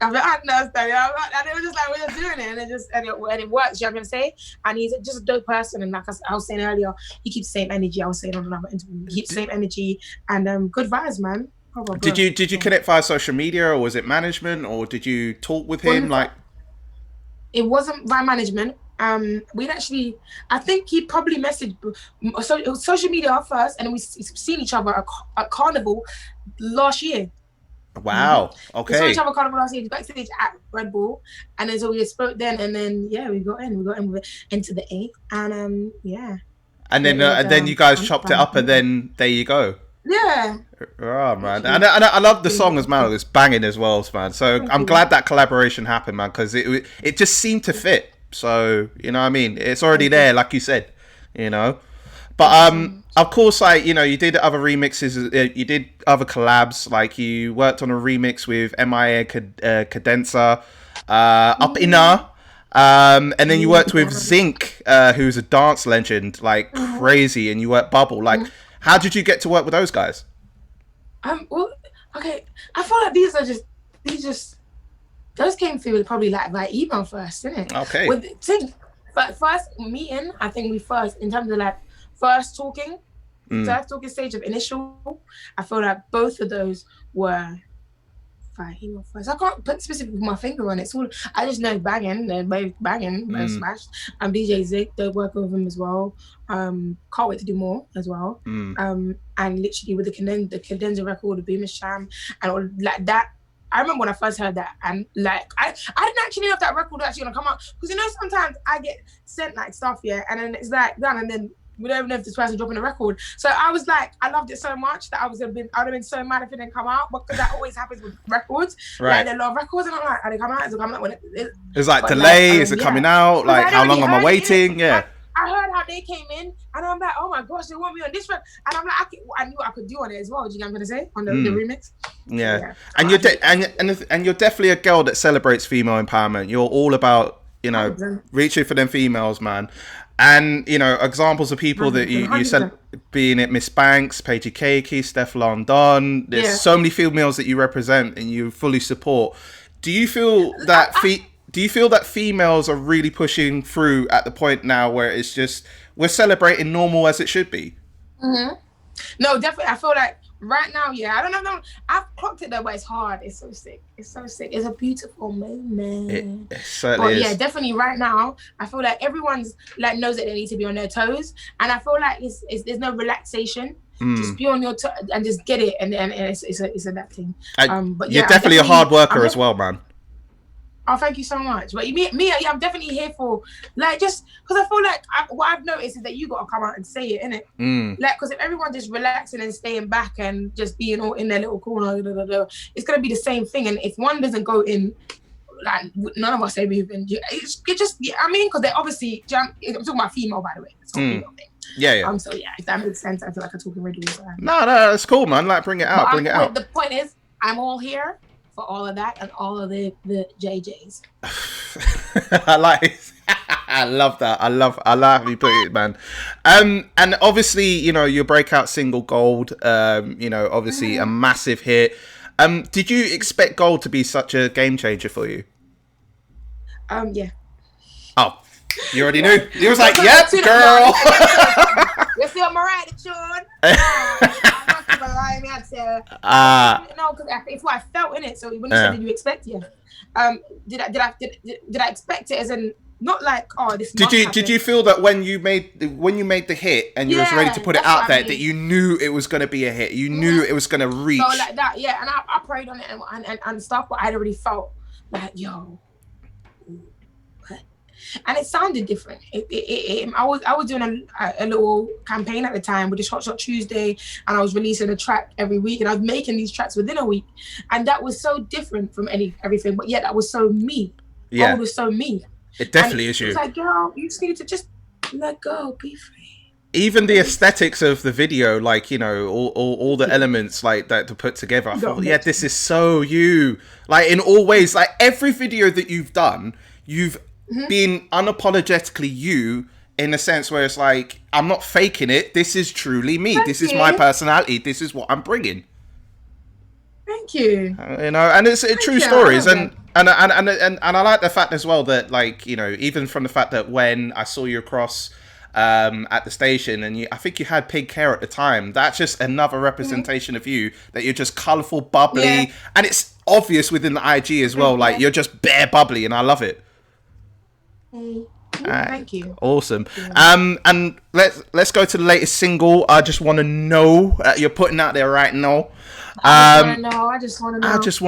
[SPEAKER 2] I understand. And it was just like, we're just doing it, and it works. You know what I'm gonna say? And he's just a dope person. And like I was saying earlier, he keeps the same energy. I was saying on another interview, he keeps the same energy and good vibes, man.
[SPEAKER 1] Did you connect via social media, or was it management, or did you talk with him?
[SPEAKER 2] It wasn't via management. We'd actually, I think he probably messaged, so it was social media first, and then we seen each other at Carnival last year.
[SPEAKER 1] Wow. Okay.
[SPEAKER 2] We saw each other at Carnival last year, backstage at Red Bull, and then so we spoke then, and then we got into the A, and
[SPEAKER 1] And then you guys chopped it up, and then there you go.
[SPEAKER 2] Yeah.
[SPEAKER 1] Oh, man. And I love the song as well. It's banging as well, man. So I'm glad that collaboration happened, man, because it just seemed to fit. So, you know what I mean? It's already there, like you said, But, of course, like, you did other remixes, you did other collabs, like you worked on a remix with M.I.A, Cadenza, Up Inna, and then you worked with Zinc, who's a dance legend, like crazy, and you worked Bubble. Like, how did you get to work with those guys?
[SPEAKER 2] Well, okay, I feel like these just those came through probably like by email first, didn't it?
[SPEAKER 1] Okay.
[SPEAKER 2] With Zinc, but first meeting, I think we first, in terms of like first talking stage of initial, I feel like both of those were by email first. I can't put specifically my finger on it. It's all, I just know banging, they're both banging, both smashed. DJ Zinc, they're working with him as well. Can't wait to do more as well. And literally with the Cadenza record, the Beamer Sham, and all like that. I remember when I first heard that, and like I didn't actually know if that record was actually gonna come out, because sometimes I get sent like stuff, and then it's like done, and then we don't even know if this person dropping a record. So I was like, I loved it so much that I would have been so mad if it didn't come out, because that always happens with records.
[SPEAKER 1] Right.
[SPEAKER 2] Like, they love records, and I'm like, are they coming out? Is it coming out when
[SPEAKER 1] it's like delay? Is it coming out? Like, how long am I waiting? Yeah.
[SPEAKER 2] I heard how they came in, and I'm like, oh my gosh, they want me on this record, and I'm like, I knew what I could do on it as well. Do you get what I'm gonna say on the remix?
[SPEAKER 1] Yeah. And you're definitely a girl that celebrates female empowerment. You're all about reaching for them females, man. And examples of people that you said, being it Miss Banks, Paige Keiki, Steph London. There's so many females that you represent and you fully support. Do you feel that females are really pushing through at the point now where it's just we're celebrating normal as it should be?
[SPEAKER 2] No, definitely. I feel like right now, I don't know. I've clocked it though, but it's hard. It's so sick. It's a beautiful moment.
[SPEAKER 1] It certainly is.
[SPEAKER 2] Yeah, definitely. Right now, I feel like everyone's like knows that they need to be on their toes, and I feel like there's no relaxation. Just be on your toes and just get it, and it's adapting. But
[SPEAKER 1] you're definitely a hard worker as well, man.
[SPEAKER 2] Oh, thank you so much. But me, I'm definitely here for, like, just because I feel like what I've noticed is that you got to come out and say it, innit? Like, because if everyone just relaxing and staying back and just being all in their little corner, it's going to be the same thing. And if one doesn't go in, like, none of us are moving. Because they're obviously, I'm talking about female, by the way. It's not female thing.
[SPEAKER 1] Yeah.
[SPEAKER 2] So, if that makes sense, I feel like I'm talking really well.
[SPEAKER 1] No, that's cool, man. Like, bring it out, out.
[SPEAKER 2] The point is, I'm all here for all of that and all of the JJs.
[SPEAKER 1] I like it. I love that. I love how you put it, man. And obviously, your breakout single Gold, obviously a massive hit. Did you expect Gold to be such a game changer for you?
[SPEAKER 2] Yeah.
[SPEAKER 1] Oh, you already knew? You was like, yep, girl.
[SPEAKER 2] You see what M.I.A. tune? I'm not gonna lie I mean, I'd say, no, because it's what I felt in it. So when you said, did you expect it? Did I expect it as in not like, oh, this must happen.
[SPEAKER 1] Did you feel that when you made the hit and you was ready to put it out there, that you knew it was going to be a hit, you knew it was going to reach?
[SPEAKER 2] So like that, yeah. And I prayed on it and stuff, but I'd already felt like, yo, what? And it sounded different. I was doing a little campaign at the time with the Shot Tuesday, and I was releasing a track every week, and I was making these tracks within a week, and that was so different from everything, but yet that was so me.
[SPEAKER 1] Yeah,
[SPEAKER 2] it was so me.
[SPEAKER 1] It definitely is you.
[SPEAKER 2] It's like, girl, you just need to just let go, be free.
[SPEAKER 1] Even the aesthetics of the video, like, you know, all the elements like that to put together, I thought, yeah, this is so you. Like, in all ways, like every video that you've done, you've been unapologetically you, in a sense where it's like, I'm not faking it. This is truly me. This is my personality. This is what I'm bringing.
[SPEAKER 2] Thank you.
[SPEAKER 1] You know, and it's true stories, and I like the fact as well that, like, you know, even from the fact that when I saw you across at the station, and I think you had pink hair at the time, that's just another representation of you, that you're just colourful, bubbly, and it's obvious within the IG as well. Like, you're just bare bubbly, and I love it.
[SPEAKER 2] Thank you.
[SPEAKER 1] Awesome. And let's go to the latest single. I Just Want to Know. You're putting out there right now.
[SPEAKER 2] I just want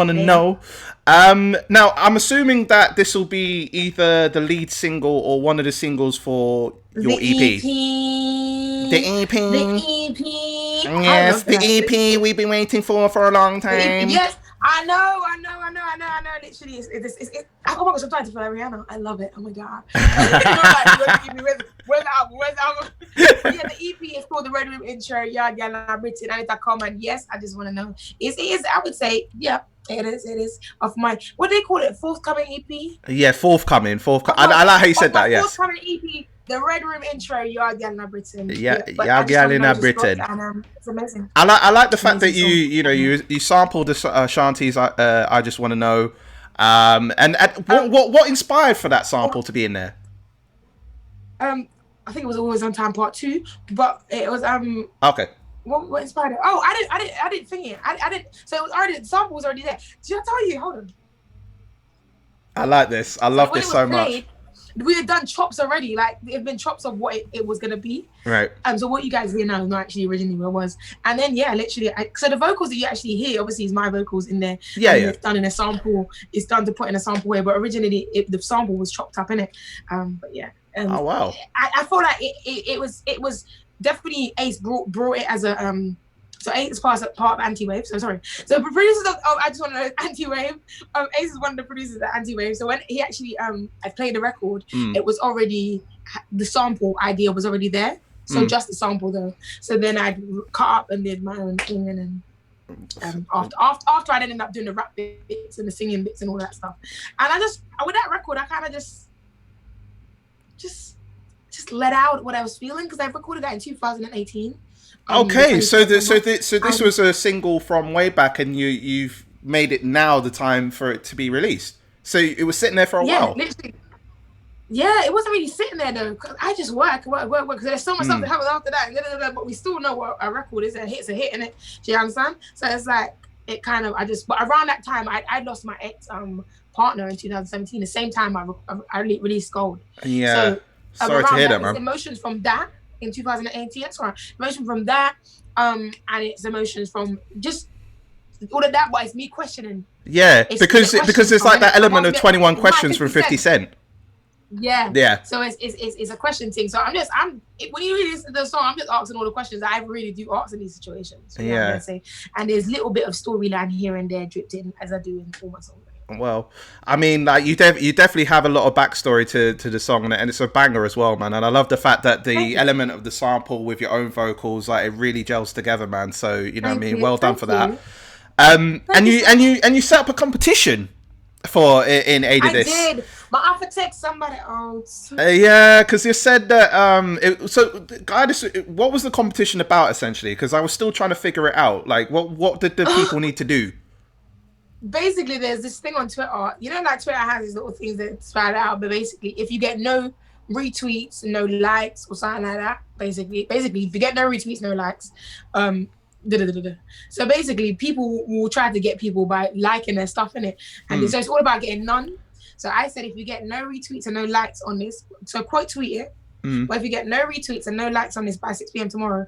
[SPEAKER 2] to know.
[SPEAKER 1] Now I'm assuming that this will be either the lead single or one of the singles for your EP. The EP. Yes, the EP we've been waiting for a long time.
[SPEAKER 2] Yes, I know. Literally, oh my gosh, I'm trying to feel like Rihanna. I love it. Oh my god. Where's the album? But yeah, the EP is called The Red Room Intro, Yard Gyal Inna Britain, and it's a comment. Yes, I just want to know. It is. I would say, yeah, it is. Of my, what do they call it? Forthcoming EP.
[SPEAKER 1] Yeah, forthcoming. I like how you said that. Yes.
[SPEAKER 2] Forthcoming EP. The Red Room Intro, Yard Gyal Inna Britain.
[SPEAKER 1] Yeah, Yard Gyal Inna Britain.
[SPEAKER 2] It's amazing.
[SPEAKER 1] I like the fact that you sampled the Shanties. I Just Want to Know. And what inspired for that sample to be in there?
[SPEAKER 2] I think it was Always on Time Part 2, but it was
[SPEAKER 1] okay.
[SPEAKER 2] What inspired it? Oh, I didn't think it. I didn't. So it was already, the sample was already there. Did I tell you? Hold on.
[SPEAKER 1] I like this. I love this so much.
[SPEAKER 2] We had done chops already. Like, there have been chops of what it was gonna be.
[SPEAKER 1] Right.
[SPEAKER 2] So what you guys hear now is not actually originally what it was. And then literally, so the vocals that you actually hear, obviously, is my vocals in there.
[SPEAKER 1] Yeah.
[SPEAKER 2] It's done in a sample. It's done to put in a sample way, but originally the sample was chopped up in it. But yeah.
[SPEAKER 1] Oh wow.
[SPEAKER 2] I feel like it was definitely Ace brought it as a So Ace is part of Anti-Wave. So sorry. So the producers of I Just Want to Know Anti-Wave. Ace is one of the producers at Anti-Wave. So when he actually I played the record, it was already, the sample idea was already there. So just the sample though. So then I cut up and did my own thing, and then after I ended up doing the rap bits and the singing bits and all that stuff. And I just, with that record, I kind of just let out what I was feeling, because I recorded that in 2018.
[SPEAKER 1] Okay, so this was a single from way back, and you've made it now the time for it to be released. So it was sitting there for a while. Literally.
[SPEAKER 2] Yeah, it wasn't really sitting there though, because I just work, because there's so much stuff that happens after that. But we still know what a record is. A hit's a hit, innit? Do you understand? So it's like, it kind of, but around that time, I lost my ex partner in 2017. The same time I released Gold.
[SPEAKER 1] Yeah. So, sorry to hear that, man.
[SPEAKER 2] Emotions from that in 2018. Sorry, emotion from that, and it's emotions from just all of that. But it's me questioning.
[SPEAKER 1] Yeah, because it's like that element of 21 Questions from 50 Cent.
[SPEAKER 2] Yeah. So it's a question thing. So when you really listen to the song, I'm just asking all the questions I really do ask in these situations. You know what I'm saying? And there's a little bit of storyline here and there dripped in, as I do in all my songs.
[SPEAKER 1] Well, I mean, like you definitely have a lot of backstory to the song, and it's a banger as well, man. And I love the fact that the element of the sample with your own vocals, like, it really gels together, man. So you know what I mean. Well done for that. And you set up a competition in aid of this.
[SPEAKER 2] I did. But I have to text somebody else.
[SPEAKER 1] Yeah, because you said that. What was the competition about essentially? Because I was still trying to figure it out. Like, what did the people need to do?
[SPEAKER 2] Basically, there's this thing on Twitter. You know, like Twitter has these little things that spread out. But basically, if you get no retweets, no likes, or something like that, basically, if you get no retweets, no likes, da-da-da-da-da. So basically, people will try to get people by liking their stuff in it, and so it's all about getting none. So I said, if you get no retweets and no likes on this, so quote tweet it. But if you get no retweets and no likes on this by 6 p.m. tomorrow,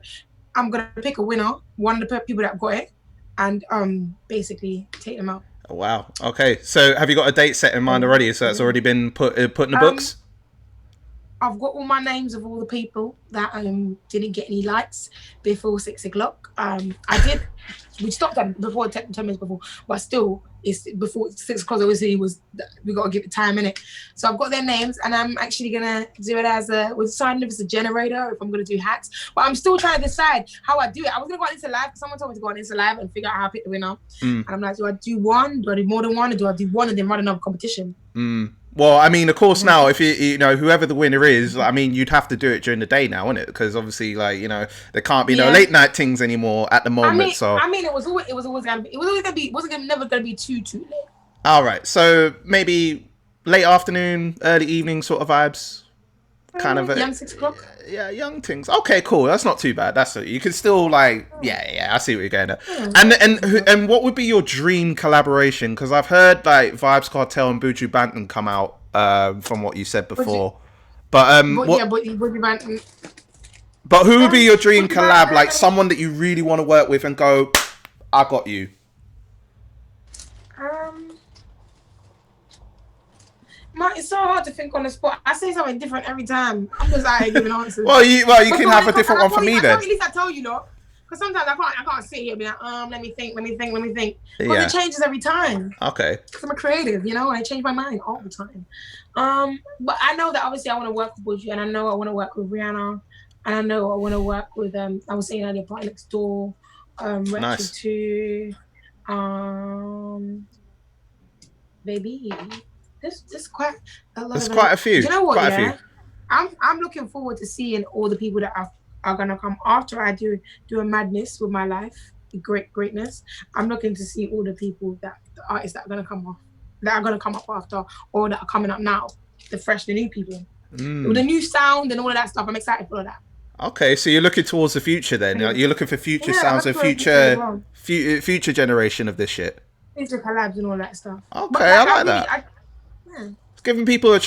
[SPEAKER 2] I'm gonna pick a winner, one of the people that got it, and basically take them out.
[SPEAKER 1] Wow. Okay. So have you got a date set in mind already? So that's already been put in the books?
[SPEAKER 2] I've got all my names of all the people that didn't get any likes before 6 o'clock. We stopped at before 10 minutes before, but still, it's before 6 o'clock. Obviously, we got to give it time in it. So I've got their names, and I'm actually gonna do it as we're deciding if it's a generator or if I'm gonna do hats. But I'm still trying to decide how I do it. I was gonna go on Insta Live because someone told me to go on Insta Live and figure out how I pick the winner. And I'm like, do I do one? Do I do more than one? Or do I do one and then run another competition?
[SPEAKER 1] Well, I mean, of course, now if you know whoever the winner is, I mean, you'd have to do it during the day now, isn't it? Because obviously, like, you know, there can't be no late night things anymore at the moment.
[SPEAKER 2] I mean, it was always gonna be. It was always gonna be. Never gonna be too late.
[SPEAKER 1] All right, so maybe late afternoon, early evening sort of vibes, kind of
[SPEAKER 2] young 6 o'clock.
[SPEAKER 1] Yeah, young things. Okay, cool. That's not too bad. That's you can still like. Yeah. I see what you're going at. And what would be your dream collaboration? Because I've heard like Vibes Cartel and Buju Banton come out from what you said before. But but who would be your dream collab? Like someone that you really want to work with and go, I got you.
[SPEAKER 2] It's so hard to think on the spot. I say something different every time. I'm just like giving answers.
[SPEAKER 1] well, you can have a different one for me then.
[SPEAKER 2] At least I tell you, though. Because sometimes I can't sit here and be like, let me think. Because it changes every time.
[SPEAKER 1] Okay.
[SPEAKER 2] Because I'm a creative, you know, and I change my mind all the time. But I know that obviously I want to work with Buju, and I know I want to work with Rihanna, and I know I want to work with I was saying earlier, Party Next Door, Retro 2, baby. There's quite a lot.
[SPEAKER 1] There's quite a few.
[SPEAKER 2] Do you know what?
[SPEAKER 1] Quite a few.
[SPEAKER 2] I'm looking forward to seeing all the people that are gonna come after I do a madness with my life, greatness. I'm looking to see all the people the artists that are gonna come up after, or that are coming up now, the new people, with the new sound and all of that stuff. I'm excited for all of that.
[SPEAKER 1] Okay, so you're looking towards the future then. You're looking for future sounds and future generation of this shit.
[SPEAKER 2] Future collabs and all that stuff.
[SPEAKER 1] Okay, I like that. Giving people an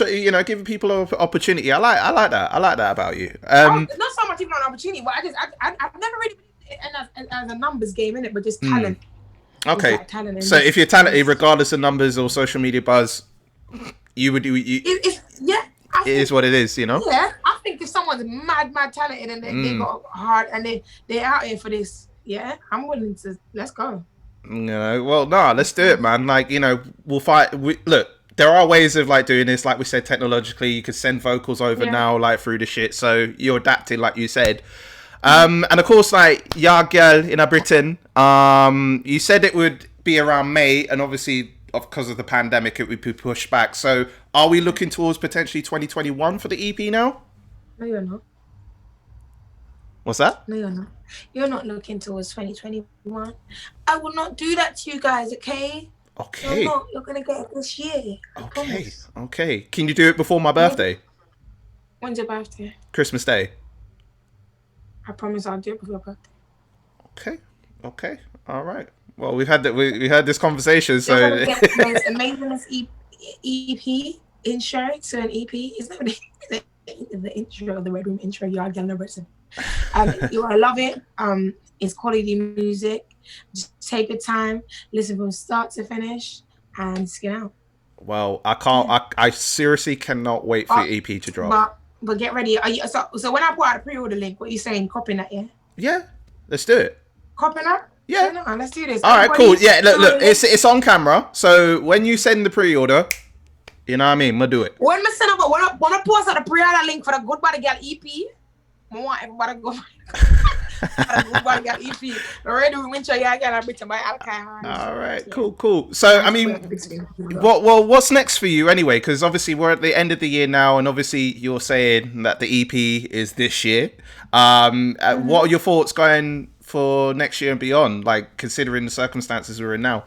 [SPEAKER 1] opportunity. I like that about you.
[SPEAKER 2] Not so much even an opportunity, but I've never really been as a numbers game in it, but just talent.
[SPEAKER 1] Okay.
[SPEAKER 2] Like talent
[SPEAKER 1] so if you're talented, regardless of numbers or social media buzz, you would do. It is what it is, you know.
[SPEAKER 2] Yeah, I think if someone's mad talented and they got hard and they're out here for this, yeah, I'm willing to. Let's go.
[SPEAKER 1] You know, well, let's do it, man. Like, you know, we'll fight. Look. There are ways of like doing this, like we said, technologically. You could send vocals over now, like through the shit. So you're adapting, like you said. And of course, like Yard Gyal Inna Britain. You said it would be around May, and obviously, because of the pandemic, it would be pushed back. So are we looking towards potentially 2021 for the EP now?
[SPEAKER 2] No, you're not.
[SPEAKER 1] What's that?
[SPEAKER 2] No, you're not. You're not looking towards 2021. I will not do that to you guys, okay?
[SPEAKER 1] Okay.
[SPEAKER 2] You're gonna get it this year.
[SPEAKER 1] Okay. Can you do it before my birthday?
[SPEAKER 2] When's your birthday?
[SPEAKER 1] Christmas Day.
[SPEAKER 2] I promise I'll do it before your birthday.
[SPEAKER 1] Okay. All right. Well, we had this conversation, so
[SPEAKER 2] the most amazing EP intro to an EP. It's not the intro of the Red Room intro. Yard Gyal Inna Britain. You're gonna love it. It's quality music. Just take your time, listen from start to finish, and skin out.
[SPEAKER 1] Well, I can't. I seriously cannot wait for your EP to drop.
[SPEAKER 2] But get ready. So when I put out the pre-order link, what are you saying? Copying that, yeah?
[SPEAKER 1] Yeah, let's do it.
[SPEAKER 2] Copying that?
[SPEAKER 1] Yeah.
[SPEAKER 2] No, let's do this.
[SPEAKER 1] All right, cool. Yeah, look, it's on camera. So when you send the pre-order, you know what I mean. We'll do it.
[SPEAKER 2] When I post out the pre-order link for the Good Body Girl EP, I want everybody to go.
[SPEAKER 1] All right, cool. So, I mean, what's next for you anyway? Because obviously we're at the end of the year now, and obviously you're saying that the EP is this year. What are your thoughts going for next year and beyond? Like considering the circumstances we're in now.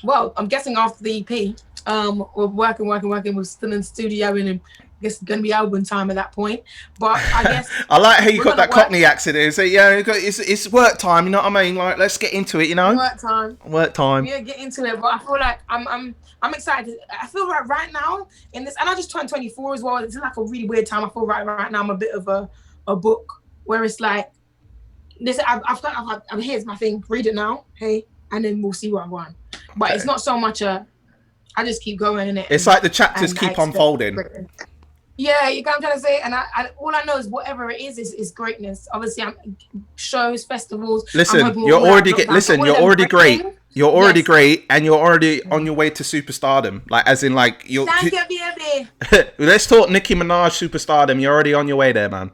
[SPEAKER 1] Well,
[SPEAKER 2] I'm guessing after the EP, we're working. We're still in the studio and guess it's gonna be album time at that point. But I guess
[SPEAKER 1] I like how you got that Cockney accent. It's like, yeah, it's work time. You know what I mean? Like, let's get into it. You know,
[SPEAKER 2] work time.
[SPEAKER 1] Work time.
[SPEAKER 2] Yeah, get into it. But I feel like I'm excited. I feel like right now in this, and I just turned 24 as well. It's like a really weird time. I feel right now I'm a bit of a book where it's like this. Here's my thing. Read it now, hey, and then we'll see what I want. But it's not so much I just keep going in it.
[SPEAKER 1] It's like the chapters keep unfolding.
[SPEAKER 2] Yeah, you know what I'm trying to say? And I all I know is whatever it is greatness. Obviously, shows, festivals.
[SPEAKER 1] Listen, you're already great. You're already great, and you're already on your way to superstardom. Like, as in, like, you're...
[SPEAKER 2] Thank you, baby.
[SPEAKER 1] Let's talk Nicki Minaj superstardom. You're already on your way there, man.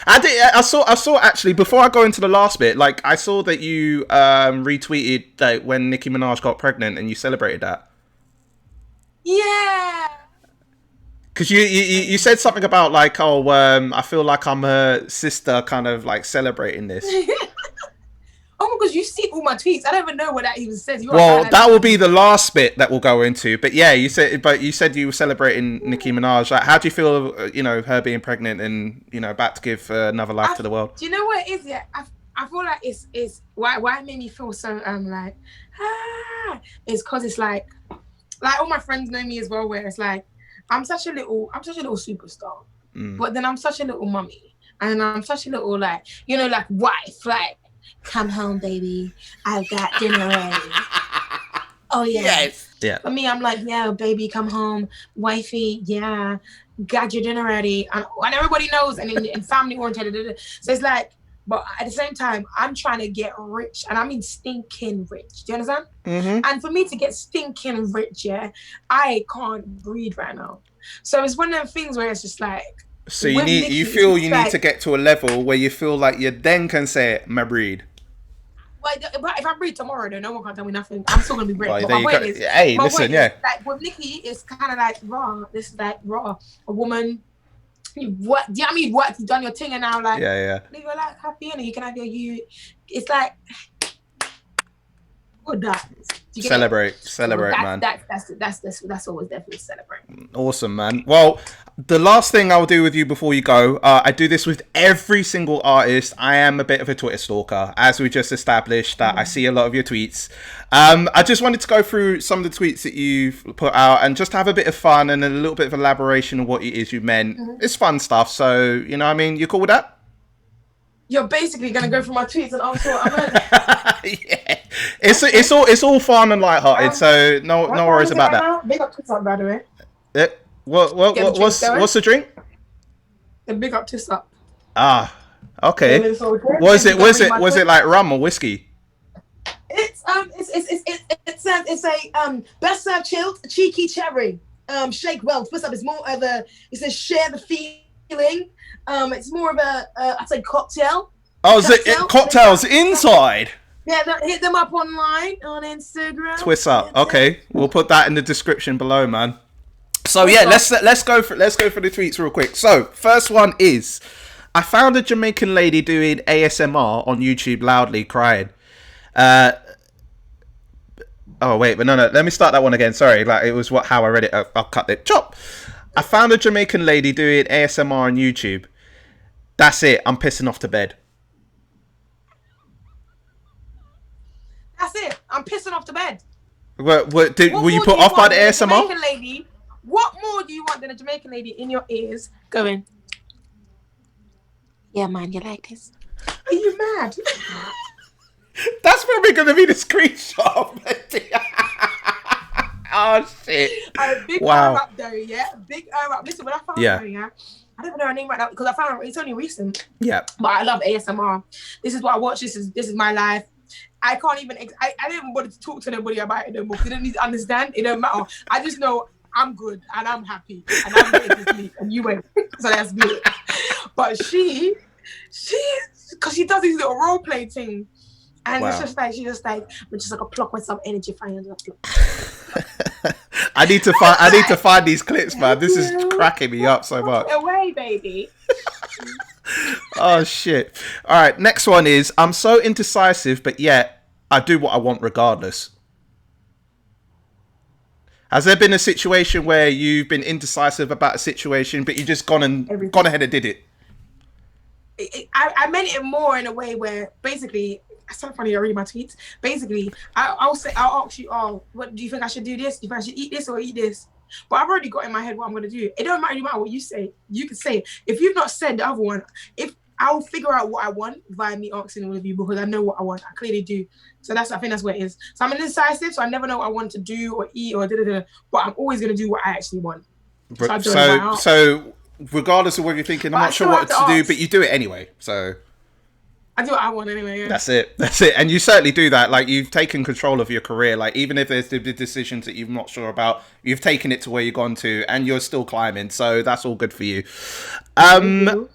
[SPEAKER 1] I saw actually, before I go into the last bit, like, I saw that you retweeted that when Nicki Minaj got pregnant and you celebrated that.
[SPEAKER 2] Yeah.
[SPEAKER 1] Because you said something about like, oh, I feel like I'm her sister, kind of like celebrating this.
[SPEAKER 2] Oh, because you see all my tweets. I don't even know what that even says.
[SPEAKER 1] Well, that will be the last bit that we'll go into. But yeah, you said you were celebrating Nicki Minaj. Like, how do you feel? You know, her being pregnant and, you know, about to give another life to the world.
[SPEAKER 2] Do you know what it is? Yeah, I feel like it's why it made me feel so it's because it's like all my friends know me as well. Where it's like I'm such a little superstar, but then I'm such a little mummy, and I'm such a little like, you know, like wife, like. Come home, baby. I've got dinner ready. Oh, yeah.
[SPEAKER 1] Yes. Yeah.
[SPEAKER 2] For me, I'm like, yeah, baby, come home. Wifey, yeah. Got your dinner ready. And everybody knows, and family oriented. So it's like, but at the same time, I'm trying to get rich. And I mean stinking rich. Do you understand?
[SPEAKER 1] Mm-hmm.
[SPEAKER 2] And for me to get stinking rich, yeah, I can't breathe right now. So it's one of them things where it's just like,
[SPEAKER 1] so you need to get to a level where you feel like you then can say, my breed.
[SPEAKER 2] But if I breed tomorrow, though, no one can tell me nothing. I'm still gonna be rich.
[SPEAKER 1] Well, listen, yeah.
[SPEAKER 2] Like with Nicki, it's kind of like raw. This is like raw. A woman. What? Do you know what I mean? What? You've done your thing, and now like,
[SPEAKER 1] yeah.
[SPEAKER 2] Live your life happy, and you can have your you. It's like, good that.
[SPEAKER 1] Celebrate, man.
[SPEAKER 2] That's always definitely celebrate.
[SPEAKER 1] Awesome, man. Well, the last thing I'll do with you before you go, I do this with every single artist. I am a bit of a Twitter stalker, as we just established. That I see a lot of your tweets. I just wanted to go through some of the tweets that you've put out and just have a bit of fun and a little bit of elaboration of what it is you meant. Mm-hmm. It's fun stuff, so you know what I mean. You cool with that?
[SPEAKER 2] You're basically gonna go through my tweets and answer what I meant.
[SPEAKER 1] Yeah, it's all fun and lighthearted, so no worries about that.
[SPEAKER 2] Big up to up, by the way.
[SPEAKER 1] What's the drink?
[SPEAKER 2] The big up to up.
[SPEAKER 1] Ah, okay. Was it like rum or whiskey?
[SPEAKER 2] It's a best served chilled cheeky cherry. Shake well. What's up? It's more of a. It says share the feeling. It's more of a I'd say cocktail.
[SPEAKER 1] Oh, is it cocktails inside?
[SPEAKER 2] Yeah, hit them up online on Instagram.
[SPEAKER 1] Twist up. Okay, we'll put that in the description below, man. So yeah, let's go for the tweets real quick. So first one is, I found a Jamaican lady doing ASMR on YouTube loudly crying. Oh wait, but no. Let me start that one again. Sorry, like it was how I read it. I'll cut it. Chop. I found a Jamaican lady doing ASMR on YouTube. That's it. I'm pissing off to bed.
[SPEAKER 2] That's it. I'm pissing off to bed.
[SPEAKER 1] Were you put off by the ASMR?
[SPEAKER 2] Jamaican lady, what more do you want than a Jamaican lady in your ears going, yeah, man, you like this? Are you mad?
[SPEAKER 1] That's probably going to be the screenshot. Oh, shit.
[SPEAKER 2] Big up though, yeah? Big up. Listen, when I found her, yeah, I don't even know her name right now because I found her, it's only recent. Yeah. But I love ASMR. This is what I watch. This is my life. I can't even, I didn't even bother to talk to anybody about it no more because they don't need to understand. It don't matter. I just know I'm good and I'm happy and I'm ready to sleep and you went. So that's good. But she, because she does these little role play things. And it's just like, she's just like a plug with some energy finding.
[SPEAKER 1] I need to find these clips, man. This is cracking me up so much.
[SPEAKER 2] Away, baby.
[SPEAKER 1] Oh shit. All right, next one is, I'm so indecisive, but yet I do what I want regardless. Has there been a situation where you've been indecisive about a situation, but you just gone ahead and did it?
[SPEAKER 2] I meant it more in a way where basically, it's so funny. I read my tweets. Basically, I'll ask you, oh, what do you think I should do? This? Do you think I should eat this or eat this? But I've already got in my head what I'm gonna do. It don't matter what you say. You can say it. If you've not said the other one, if I'll figure out what I want via me asking all of you because I know what I want. I clearly do. So I think that's where it is. So I'm indecisive, so I never know what I want to do or eat or da-da-da. But I'm always gonna do what I actually want.
[SPEAKER 1] So regardless of what you're thinking, I'm not sure what to do, but you do it anyway. So
[SPEAKER 2] I do what I want anyway. Yeah.
[SPEAKER 1] That's it. And you certainly do that. Like, you've taken control of your career. Like, even if there's the decisions that you're not sure about, you've taken it to where you've gone to, and you're still climbing. So that's all good for you. Thank you.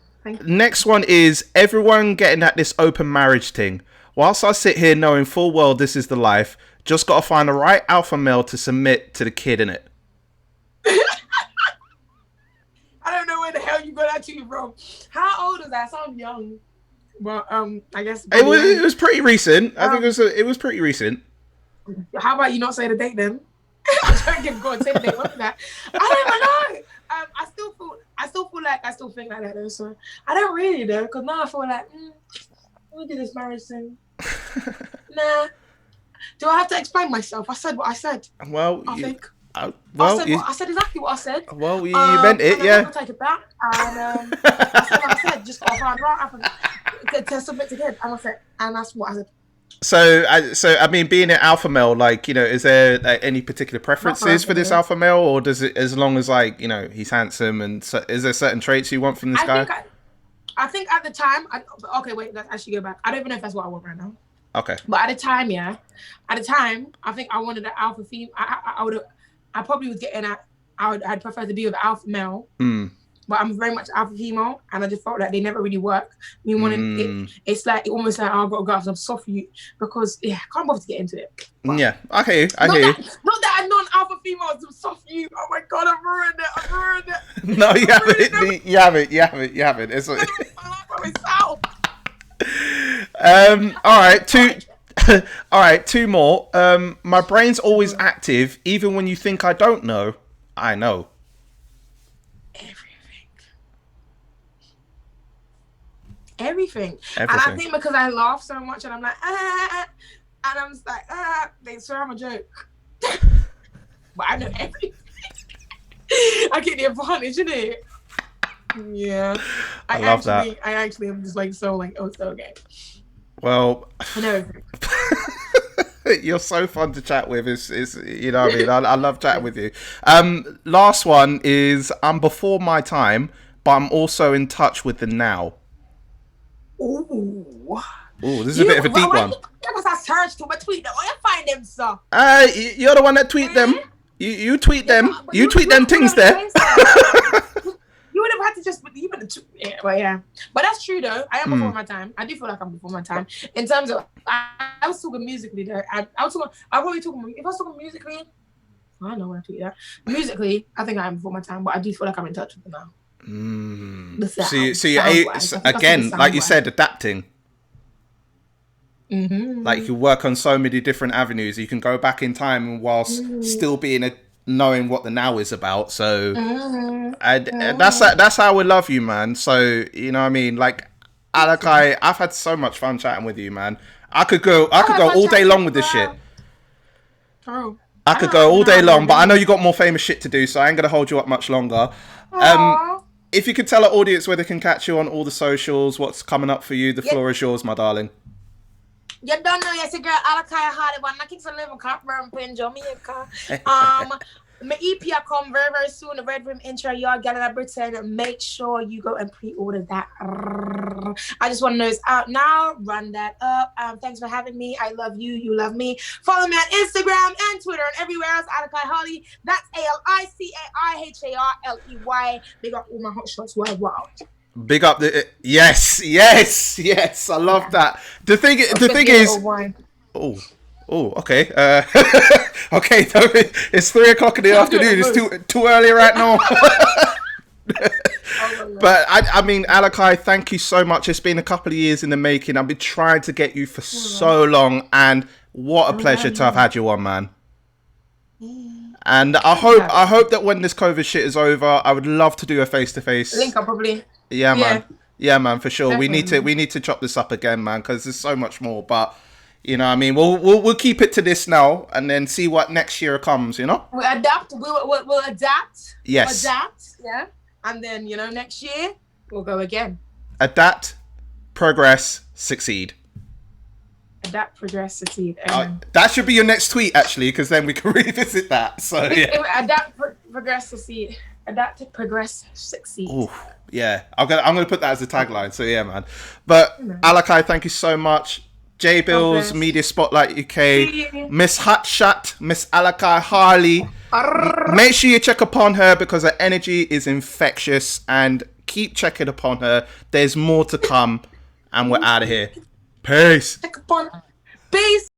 [SPEAKER 1] Next one is everyone getting at this open marriage thing. Whilst I sit here knowing full well this is the life, just got to find the right alpha male to submit to the kid, innit?
[SPEAKER 2] I don't know where the hell you got that to from. How old is that? I sound young. Well, I guess
[SPEAKER 1] it was pretty recent. I think it was pretty recent.
[SPEAKER 2] How about you not say the date then? I'm trying to go and say the date. What's that? I don't even know. I still feel like I still think like that though. So I don't really though, because now I feel like let me do this marriage thing. Nah. Do I have to explain myself? I said what I said.
[SPEAKER 1] Well,
[SPEAKER 2] I think.
[SPEAKER 1] I
[SPEAKER 2] said exactly what I said.
[SPEAKER 1] Well, you meant it, yeah.
[SPEAKER 2] I'm take it back, and I said what I said. Just got to find right to submit to kid, and that's what I said.
[SPEAKER 1] So I mean, being an alpha male, like, you know, is there like any particular preferences for this alpha male, or does it, as long as, like, you know, he's handsome, and so, is there certain traits you want from this guy?
[SPEAKER 2] I think at the time, okay, wait, let's actually go back. I don't even know if that's what I want right now.
[SPEAKER 1] Okay.
[SPEAKER 2] But at the time, I think I wanted an alpha female. I probably was getting at, I'd prefer to be with an alpha male. But I'm very much alpha female, and I just felt like they never really work. Me wanting it, it's like almost like I've got to go out some soft you because I can't bother to get into it. But
[SPEAKER 1] yeah, I hear you. Not
[SPEAKER 2] that I'm non-alpha female, some soft you. Oh my god, I've ruined it.
[SPEAKER 1] No, you haven't. You haven't. It's like all right, two more. My brain's always active, even when you think I don't know. I know.
[SPEAKER 2] Everything. And I think because I laugh so much and I'm like, and I'm just like, they swear I'm a joke. But I know everything. I get the advantage, innit? Yeah. I love that. I actually am just like, so like, oh, it's okay.
[SPEAKER 1] Well,
[SPEAKER 2] I know everything.
[SPEAKER 1] You're so fun to chat with. It's you know what I mean? I love chatting with you. Last one is, I'm before my time, but I'm also in touch with the now.
[SPEAKER 2] Ooh,
[SPEAKER 1] this is a bit of a deep one.
[SPEAKER 2] That was a search to my tweet. Where you find them, sir?
[SPEAKER 1] You're the one that tweet them. You tweet them. You tweet them things there.
[SPEAKER 2] You would have had to just, yeah. But that's true though. I am before my time. I do feel like I'm before my time. In terms of, I was talking musically though. If I was talking musically, I don't know where I tweet that. Musically, I think I am before my time, but I do feel like I'm in touch with them now.
[SPEAKER 1] So again, like you said, adapting. Like, you work on so many different avenues. You can go back in time whilst still being knowing what the now is about. So that's how we love you, man. So, you know what I mean? Like, Alicai, I've had so much fun chatting with you, man. I could go all day long with this shit. I could go all day long, but I know you got more famous shit to do, so I ain't gonna hold you up much longer. If you could tell our audience where they can catch you on all the socials, what's coming up for you, the floor is yours, my darling.
[SPEAKER 2] You don't know, yes, your girl Alicai Harley, but I Kingston live in Cockburn, Jamaica. My EP come very, very soon. The Red Room intro, Yard Gyal Inna Britain. Make sure you go and pre-order that. I just want to know it's out now. Run that up. Thanks for having me. I love you. You love me. Follow me on Instagram and Twitter and everywhere else. Alicai Harley. That's ALICAIHARLEY. Big up all my hot shots worldwide. Big up
[SPEAKER 1] the yes. I love that. The thing is, okay. Okay, it's 3:00 in the afternoon. It's too early right now. But I mean, Alicai, thank you so much. It's been a couple of years in the making. I've been trying to get you for so long, and what a pleasure to have had you on, man. And I hope that when this COVID shit is over, I would love to do a face to face.
[SPEAKER 2] Link up probably.
[SPEAKER 1] Yeah, man. Yeah, man, for sure.
[SPEAKER 2] Definitely.
[SPEAKER 1] We need to chop this up again, man, because there's so much more. But you know, what I mean, we'll keep it to this now, and then see what next year comes. You know,
[SPEAKER 2] We'll adapt. We'll adapt.
[SPEAKER 1] Yes.
[SPEAKER 2] Adapt. Yeah. And then next year we'll go again.
[SPEAKER 1] Adapt, progress, succeed.
[SPEAKER 2] Adapt, progress, succeed.
[SPEAKER 1] That should be your next tweet, actually, because then we can revisit that. So yeah.
[SPEAKER 2] Adapt, progress, succeed. Adapt, progress, succeed.
[SPEAKER 1] Ooh, yeah, I'm gonna put that as a tagline. So yeah, man. But Alicai, thank you so much. J Bills, Media Spotlight UK, Miss Hotshot, Miss Alicai Harley. Make sure you check upon her because her energy is infectious, and keep checking upon her. There's more to come, and we're out of here. Peace.
[SPEAKER 2] Check upon. Peace.